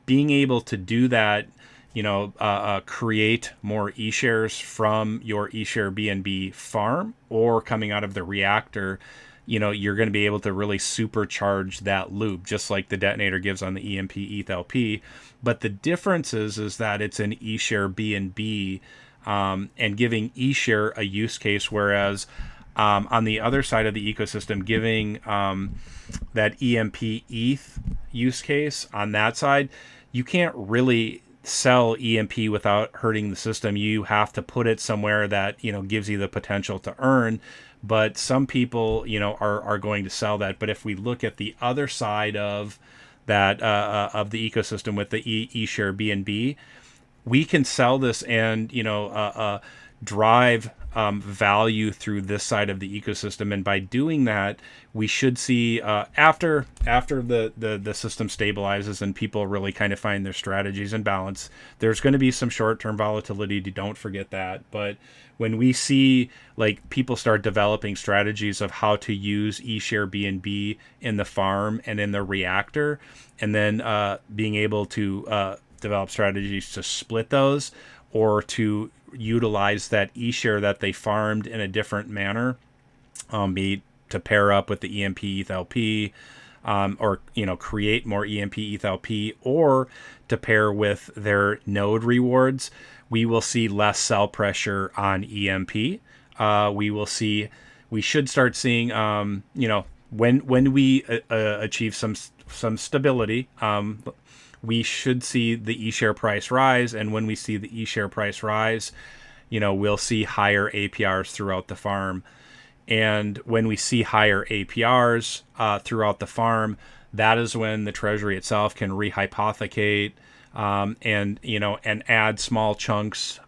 Speaker 1: being able to do that, create more eShares from your eShare BNB farm or coming out of the reactor, you're going to be able to really supercharge that loop, just like the detonator gives on the EMP ETH LP. But the difference is that it's an eShare BNB, and giving eShare a use case, whereas on the other side of the ecosystem, giving that EMP ETH use case on that side, you can't really sell EMP without hurting the system. You have to put it somewhere that gives you the potential to earn. But some people are going to sell that. But if we look at the other side of that of the ecosystem with the eShare BNB, we can sell this and drive value through this side of the ecosystem. And by doing that, we should see after the system stabilizes and people really kind of find their strategies and balance, there's going to be some short-term volatility. Don't forget that. But when we see like people start developing strategies of how to use eShare BNB in the farm and in the reactor, and then being able to develop strategies to split those, or to utilize that eShare that they farmed in a different manner, be to pair up with the EMP ETH LP, or create more EMP ETH LP, or to pair with their node rewards, we will see less sell pressure on EMP. We should start seeing when we achieve some stability, we should see the eShare price rise. And when we see the eShare price rise, we'll see higher APRs throughout the farm. And when we see higher APRs throughout the farm, that is when the treasury itself can rehypothecate and add small chunks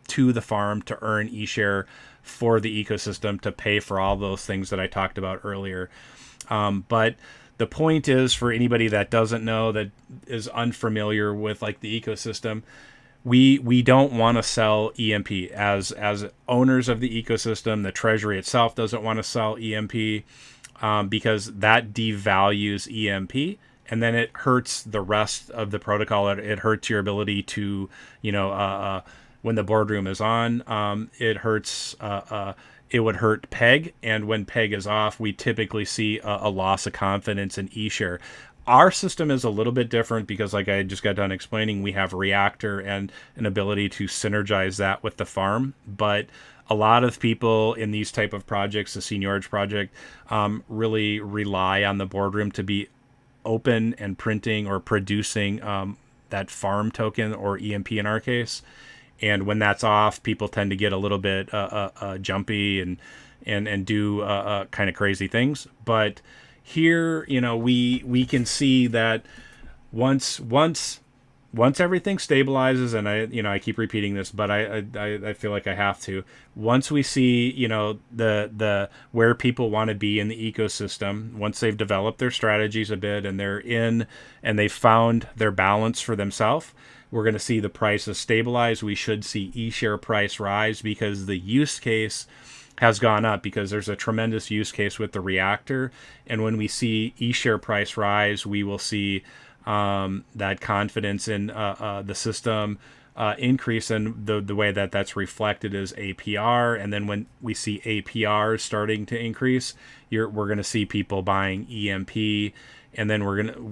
Speaker 1: to the farm to earn eShare for the ecosystem to pay for all those things that I talked about earlier. But the point is, for anybody that doesn't know, that is unfamiliar with like the ecosystem, we don't want to sell EMP as owners of the ecosystem. The treasury itself doesn't want to sell EMP because that devalues EMP, and then it hurts the rest of the protocol. It hurts your ability to when the boardroom is on. It hurts it would hurt peg, and when peg is off, we typically see a loss of confidence in eShare. Our system is a little bit different because, like I just got done explaining, we have Reactor and an ability to synergize that with the farm. But a lot of people in these type of projects, the seigniorage project, really rely on the boardroom to be open and printing or producing that farm token, or EMP in our case. And when that's off, people tend to get a little bit jumpy and do kind of crazy things. But here, we can see that once everything stabilizes, and I keep repeating this, but I feel like I have to. Once we see the where people want to be in the ecosystem, once they've developed their strategies a bit and they're in and they've found their balance for themselves, we're going to see the prices stabilize. We should see eShare price rise because the use case has gone up, because there's a tremendous use case with the reactor. And when we see eShare price rise, we will see that confidence in the system increase, and the way that that's reflected is APR. And then when we see APR starting to increase, we're going to see people buying EMP. And then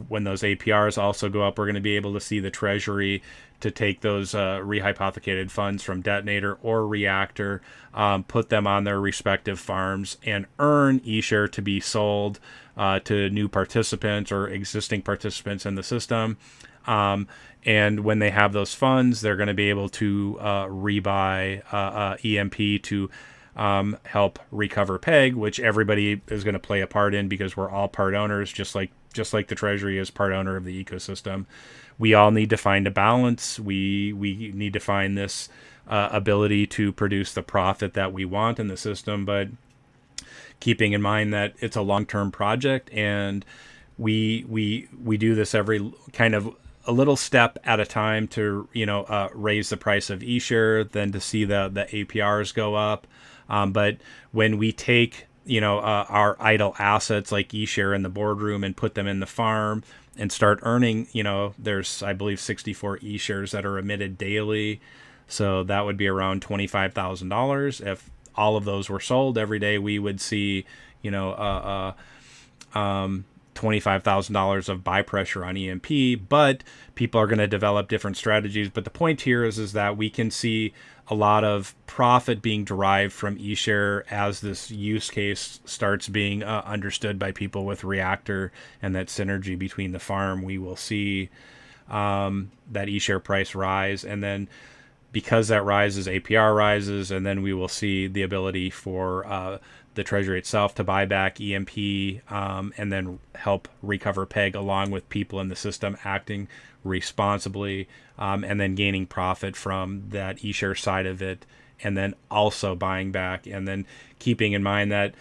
Speaker 1: when those APRs also go up, we're going to be able to see the treasury to take those rehypothecated funds from Detonator or Reactor, put them on their respective farms, and earn eShare to be sold to new participants or existing participants in the system. And when they have those funds, they're going to be able to rebuy EMP to help recover peg, which everybody is going to play a part in, because we're all part owners, just like the treasury is part owner of the ecosystem. We all need to find a balance. We need to find this ability to produce the profit that we want in the system, but keeping in mind that it's a long-term project, and we do this every kind of a little step at a time to raise the price of eShare, then to see the APRs go up. But when we take our idle assets like eShare in the boardroom and put them in the farm and start earning, there's, I believe, 64 eShares that are emitted daily. So that would be around $25,000. If all of those were sold every day, we would see, $25,000 of buy pressure on EMP. But people are going to develop different strategies. But the point here is that we can see a lot of profit being derived from eShare as this use case starts being understood by people with Reactor, and that synergy between the farm. We will see that eShare price rise, and then because that rises, APR rises, and then we will see the ability for the treasury itself to buy back EMP and then help recover peg, along with people in the system acting responsibly, and then gaining profit from that eShare side of it, and then also buying back, and then keeping in mind that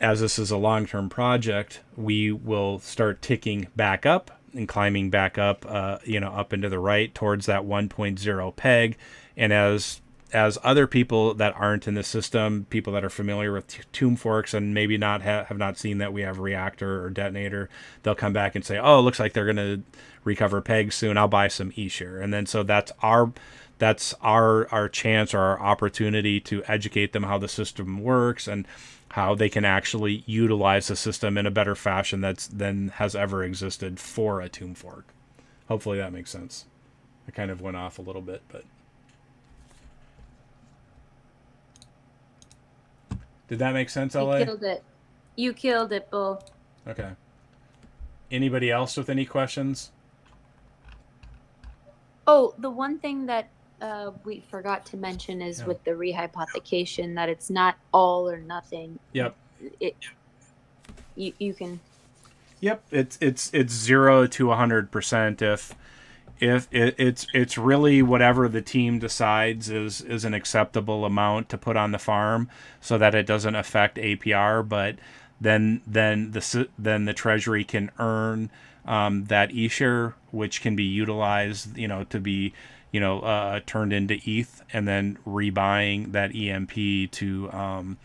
Speaker 1: as this is a long-term project, we will start ticking back up and climbing back up, up into the right towards that 1.0 peg. And as other people that aren't in the system, people that are familiar with tomb forks and maybe not have not seen that we have Reactor or Detonator, they'll come back and say, oh, it looks like they're going to recover peg soon. I'll buy some eShare. And then so that's our chance, or our opportunity to educate them how the system works and how they can actually utilize the system in a better fashion than has ever existed for a tomb fork. Hopefully that makes sense. I kind of went off a little bit, but did that make sense, LA?
Speaker 6: You killed it, Bull.
Speaker 1: Okay. Anybody else with any questions?
Speaker 6: Oh, the one thing that we forgot to mention is with the rehypothecation, that it's not all or nothing.
Speaker 1: Yep.
Speaker 6: You can.
Speaker 1: Yep. It's 0 to 100%. If it's really whatever the team decides is an acceptable amount to put on the farm, so that it doesn't affect APR, but then the treasury can earn that eShare, which can be utilized, to be turned into ETH, and then rebuying that EMP to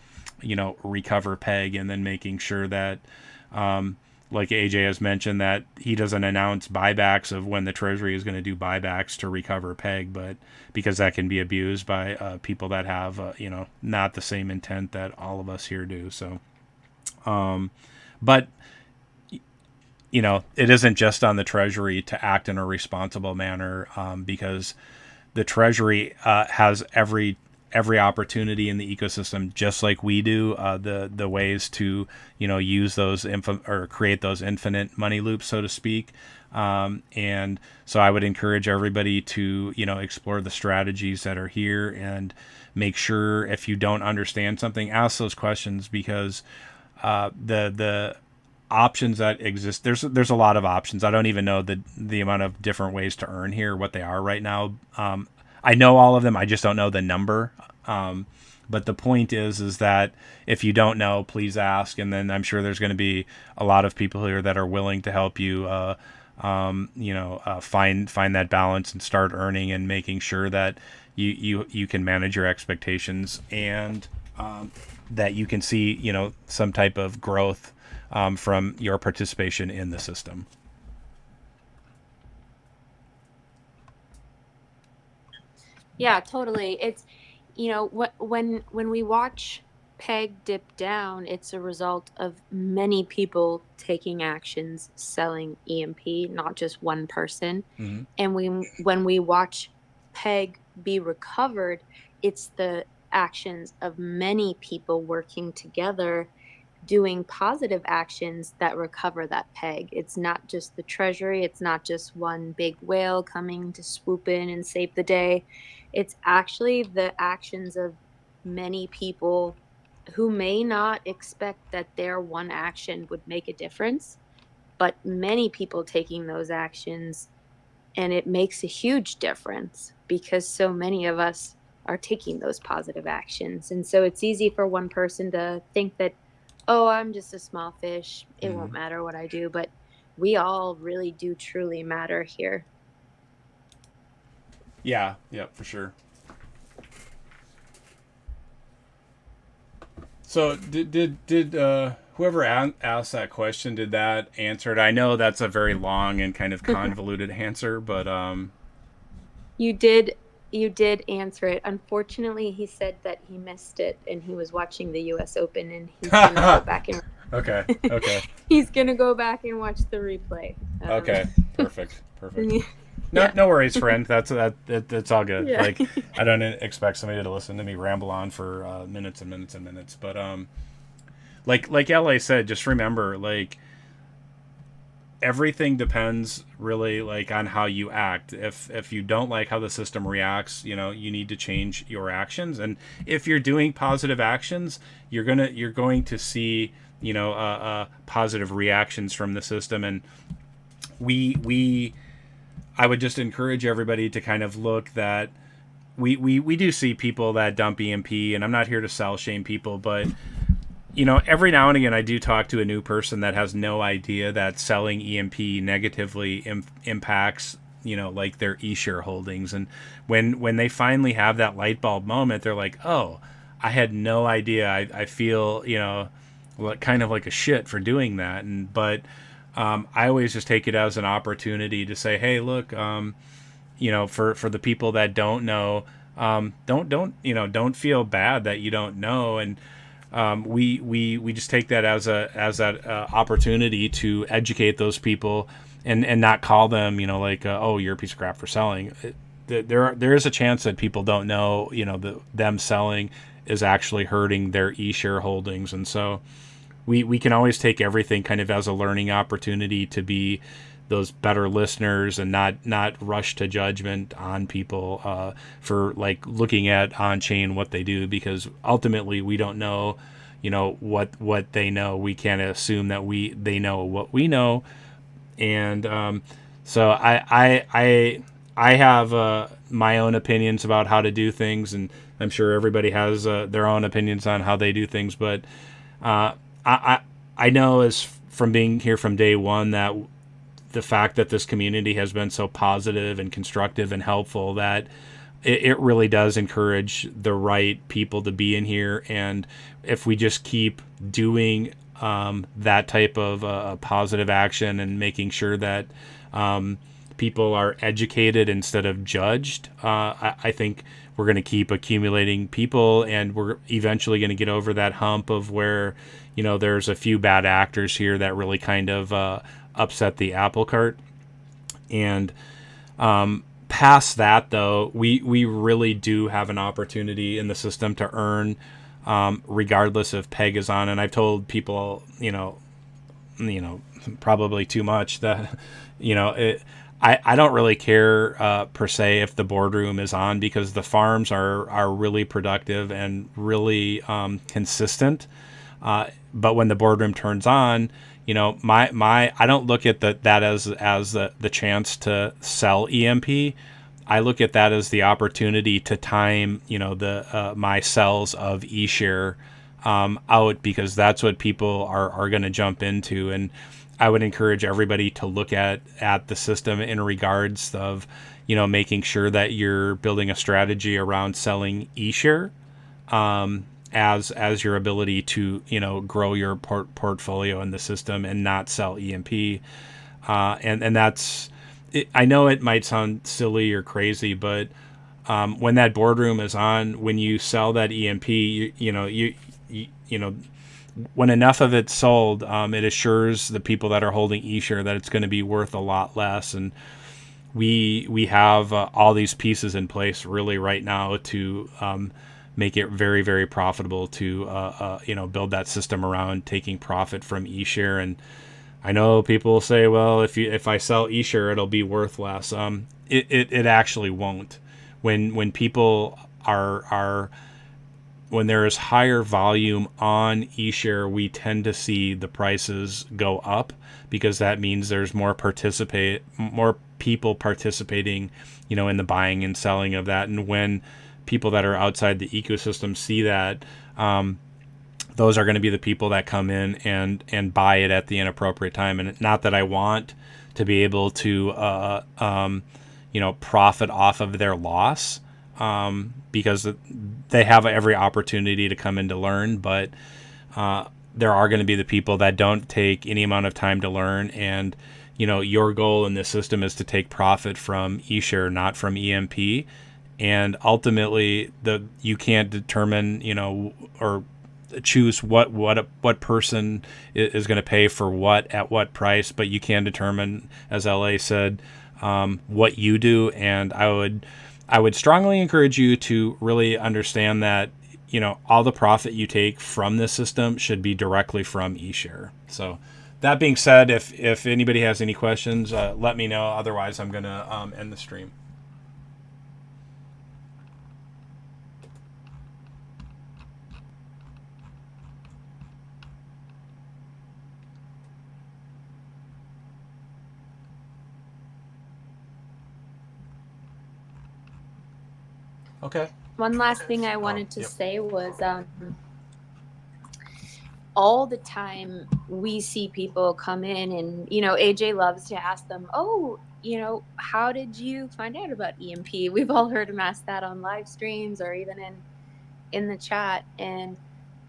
Speaker 1: recover peg, and then making sure that like AJ has mentioned, that he doesn't announce buybacks of when the Treasury is going to do buybacks to recover PEG, but because that can be abused by people that have, not the same intent that all of us here do. So, but, it isn't just on the Treasury to act in a responsible manner, because the Treasury has every opportunity in the ecosystem, just like we do, the ways to use those or create those infinite money loops, so to speak. And so I would encourage everybody to explore the strategies that are here, and make sure if you don't understand something, ask those questions, because the options that exist, there's a lot of options. I don't even know the amount of different ways to earn here, what they are right now. I know all of them. I just don't know the number. But the point is that if you don't know, please ask. And then I'm sure there's going to be a lot of people here that are willing to help you, find that balance and start earning and making sure that you can manage your expectations, and that you can see, some type of growth from your participation in the system.
Speaker 6: Yeah, totally. It's, when we watch PEG dip down, it's a result of many people taking actions, selling EMP, not just one person.
Speaker 1: Mm-hmm.
Speaker 6: And when we watch PEG be recovered, it's the actions of many people working together, doing positive actions that recover that PEG. It's not just the Treasury. It's not just one big whale coming to swoop in and save the day. It's actually the actions of many people who may not expect that their one action would make a difference, but many people taking those actions, and it makes a huge difference because so many of us are taking those positive actions. And so it's easy for one person to think that, oh, I'm just a small fish, it won't matter what I do, but we all really do truly matter here.
Speaker 1: Yeah, for sure. So did whoever asked that question, did that answer it? I know that's a very long and kind of convoluted answer, but
Speaker 6: You did answer it. Unfortunately, he said that he missed it and he was watching the US Open, and he's going to go back and
Speaker 1: Okay.
Speaker 6: he's going to go back and watch the replay.
Speaker 1: Okay. Perfect. No worries, friend. That's all good.
Speaker 6: Yeah.
Speaker 1: Like, I don't expect somebody to listen to me ramble on for minutes and minutes and minutes. But like LA said, just remember, like, everything depends really like on how you act. If you don't like how the system reacts, you need to change your actions. And if you're doing positive actions, you're going to see positive reactions from the system. And I would just encourage everybody to kind of look that we do see people that dump EMP, and I'm not here to sell shame people, but every now and again I do talk to a new person that has no idea that selling EMP negatively impacts like their eShare holdings. And when they finally have that light bulb moment, they're like, oh, I had no idea. I feel kind of like a shit for doing that. But I always just take it as an opportunity to say, hey, look, for the people that don't know, don't feel bad that you don't know. And we just take that as that opportunity to educate those people and not call them, oh, you're a piece of crap for selling. There is a chance that people don't know, them selling is actually hurting their eShare holdings. And so we can always take everything kind of as a learning opportunity to be those better listeners and not rush to judgment on people for like looking at on chain what they do, because ultimately we don't know what they know. We can't assume that they know what we know. And so I have my own opinions about how to do things, and I'm sure everybody has their own opinions on how they do things, but I know as from being here from day one that the fact that this community has been so positive and constructive and helpful, that it really does encourage the right people to be in here. And if we just keep doing that type of positive action and making sure that people are educated instead of judged, I think we're going to keep accumulating people, and we're eventually going to get over that hump of where, there's a few bad actors here that really kind of upset the apple cart. And past that, though, we really do have an opportunity in the system to earn, regardless if PEG is on. And I've told people, probably too much that, I don't really care per se if the boardroom is on, because the farms are really productive and really consistent. But when the boardroom turns on, I don't look at that as the chance to sell EMP. I look at that as the opportunity to time, my sells of eShare out, because that's what people are going to jump into. And I would encourage everybody to look at the system in regards of, making sure that you're building a strategy around selling eShare as your ability to, grow your portfolio in the system and not sell EMP. And that's, I know it might sound silly or crazy, but when that boardroom is on, when you sell that EMP, when enough of it's sold, it assures the people that are holding eShare that it's going to be worth a lot less. And we have all these pieces in place really right now to make it very, very profitable to build that system around taking profit from eShare. And I know people say, well, if I sell eShare, it'll be worth less. It actually won't. When people when there is higher volume on eShare, we tend to see the prices go up, because that means there's more people participating, in the buying and selling of that. And when people that are outside the ecosystem see that, those are going to be the people that come in and buy it at the inappropriate time. And not that I want to be able to, profit off of their loss, because they have every opportunity to come in to learn. But there are going to be the people that don't take any amount of time to learn. And, your goal in this system is to take profit from eShare, not from EMP. And ultimately, you can't determine, or choose what person is going to pay for what at what price, but you can determine, as LA said, what you do. And I would strongly encourage you to really understand that, all the profit you take from this system should be directly from eShare. So that being said, if anybody has any questions, let me know. Otherwise, I'm going to end the stream. Okay.
Speaker 6: One last thing I wanted to say was all the time we see people come in and, AJ loves to ask them, how did you find out about EMP? We've all heard him ask that on live streams or even in the chat. And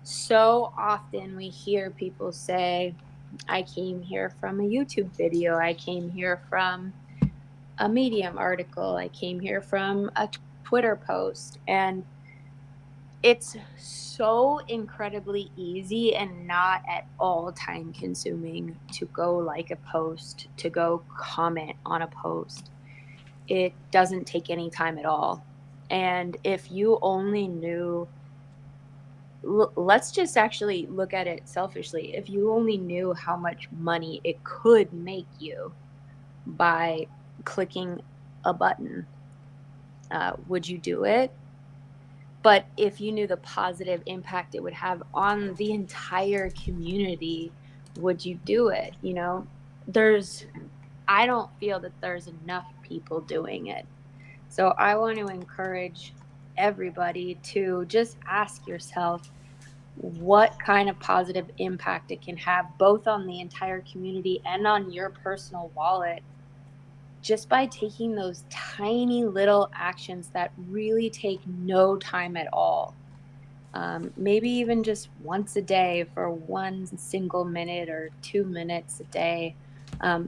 Speaker 6: so often we hear people say, I came here from a YouTube video. I came here from a Medium article. I came here from a Twitter post. And it's so incredibly easy and not at all time consuming to go like a post, to go comment on a post. It doesn't take any time at all. And if you only knew, let's just actually look at it selfishly. If you only knew how much money it could make you by clicking a button, would you do it? But if you knew the positive impact it would have on the entire community, would you do it? I don't feel that there's enough people doing it. So I want to encourage everybody to just ask yourself what kind of positive impact it can have, both on the entire community and on your personal wallet, just by taking those tiny little actions that really take no time at all. maybe even just once a day for 1 single minute or 2 minutes a day,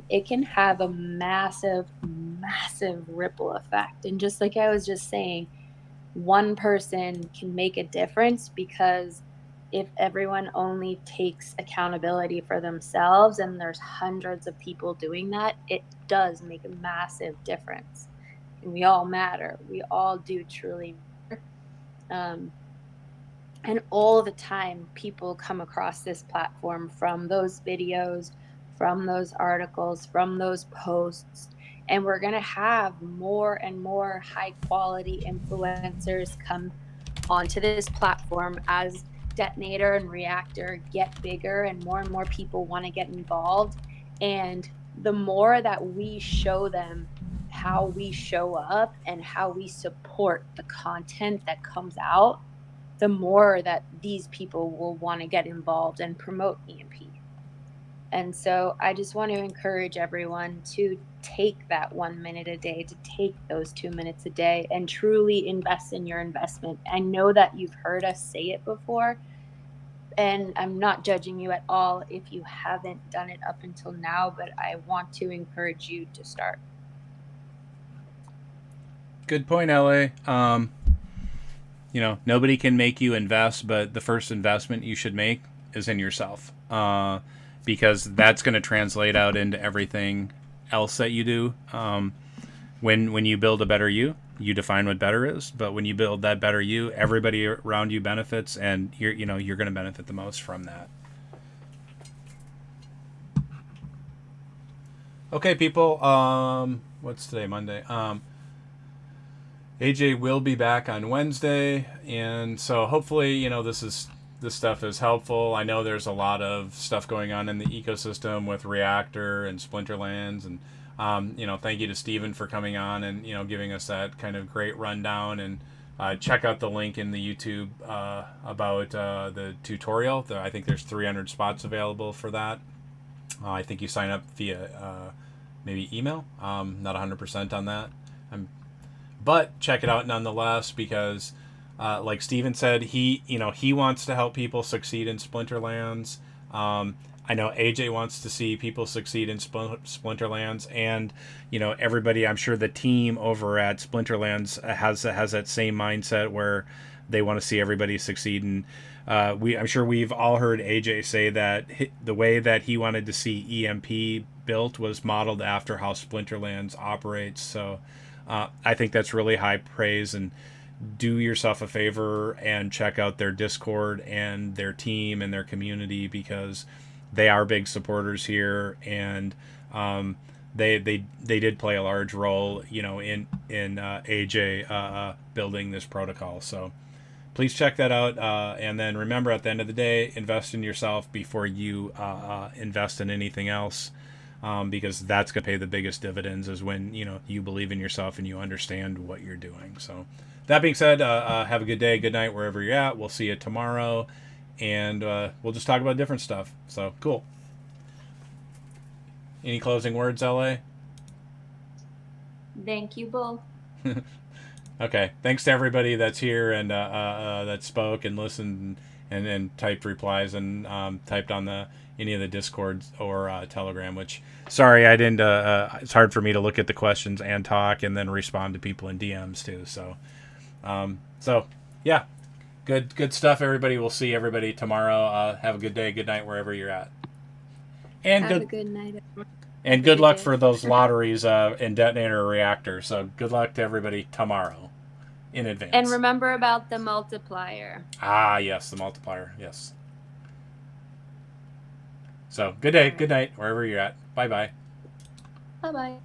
Speaker 6: it can have a massive, massive ripple effect. And just like I was just saying, one person can make a difference, because if everyone only takes accountability for themselves and there's hundreds of people doing that, it does make a massive difference. And we all matter. We all do truly matter. And all the time, people come across this platform from those videos, from those articles, from those posts. And we're going to have more and more high quality influencers come onto this platform as Detonator and Reactor get bigger and more people want to get involved. And the more that we show them how we show up and how we support the content that comes out, the more that these people will want to get involved and promote EMP. And so I just want to encourage everyone to take that 1 minute a day, to take those 2 minutes a day, and truly invest in your investment. I know that you've heard us say it before, and I'm not judging you at all if you haven't done it up until now, but I want to encourage you to start.
Speaker 1: Good point, LA. You know, nobody can make you invest, but the first investment you should make is in yourself, because that's going to translate out into everything else that you do. When you build a better you define what better is. But when you build that better you, everybody around you benefits, and you're going to benefit the most from that. Okay, people. What's today? Monday. AJ will be back on Wednesday, and so hopefully, this stuff is helpful. I know there's a lot of stuff going on in the ecosystem with Reactor and Splinterlands, and thank you to Steven for coming on and giving us that kind of great rundown. And check out the link in the YouTube about the tutorial. I think there's 300 spots available for that. I think you sign up via maybe email. Not 100% on that. But check it out nonetheless, because like Steven said, he wants to help people succeed in Splinterlands. I know AJ wants to see people succeed in Splinterlands, and everybody, I'm sure the team over at Splinterlands has that same mindset where they want to see everybody succeed. And I'm sure we've all heard AJ say that the way that he wanted to see EMP built was modeled after how Splinterlands operates. So I think that's really high praise, and do yourself a favor and check out their Discord and their team and their community, because they are big supporters here, and they did play a large role, in AJ building this protocol. So please check that out, and then remember, at the end of the day, invest in yourself before you invest in anything else. Because that's going to pay the biggest dividends, is when you believe in yourself and you understand what you're doing. So that being said, have a good day, good night, wherever you're at. We'll see you tomorrow, and we'll just talk about different stuff. So cool. Any closing words, LA?
Speaker 6: Thank you both.
Speaker 1: Okay, thanks to everybody that's here and that spoke and listened and typed replies and typed on any of the Discords or Telegram, which, sorry, I didn't, it's hard for me to look at the questions and talk and then respond to people in DMs too. So yeah, good stuff, everybody. We'll see everybody tomorrow. Have a good day, good night, wherever you're at. And
Speaker 6: have a good night, everyone.
Speaker 1: And good luck for those lotteries in Detonator Reactor. So good luck to everybody tomorrow in advance.
Speaker 6: And remember about the multiplier.
Speaker 1: Ah, yes, the multiplier. Yes. So good day, good night, wherever you're at. Bye-bye.
Speaker 6: Bye-bye.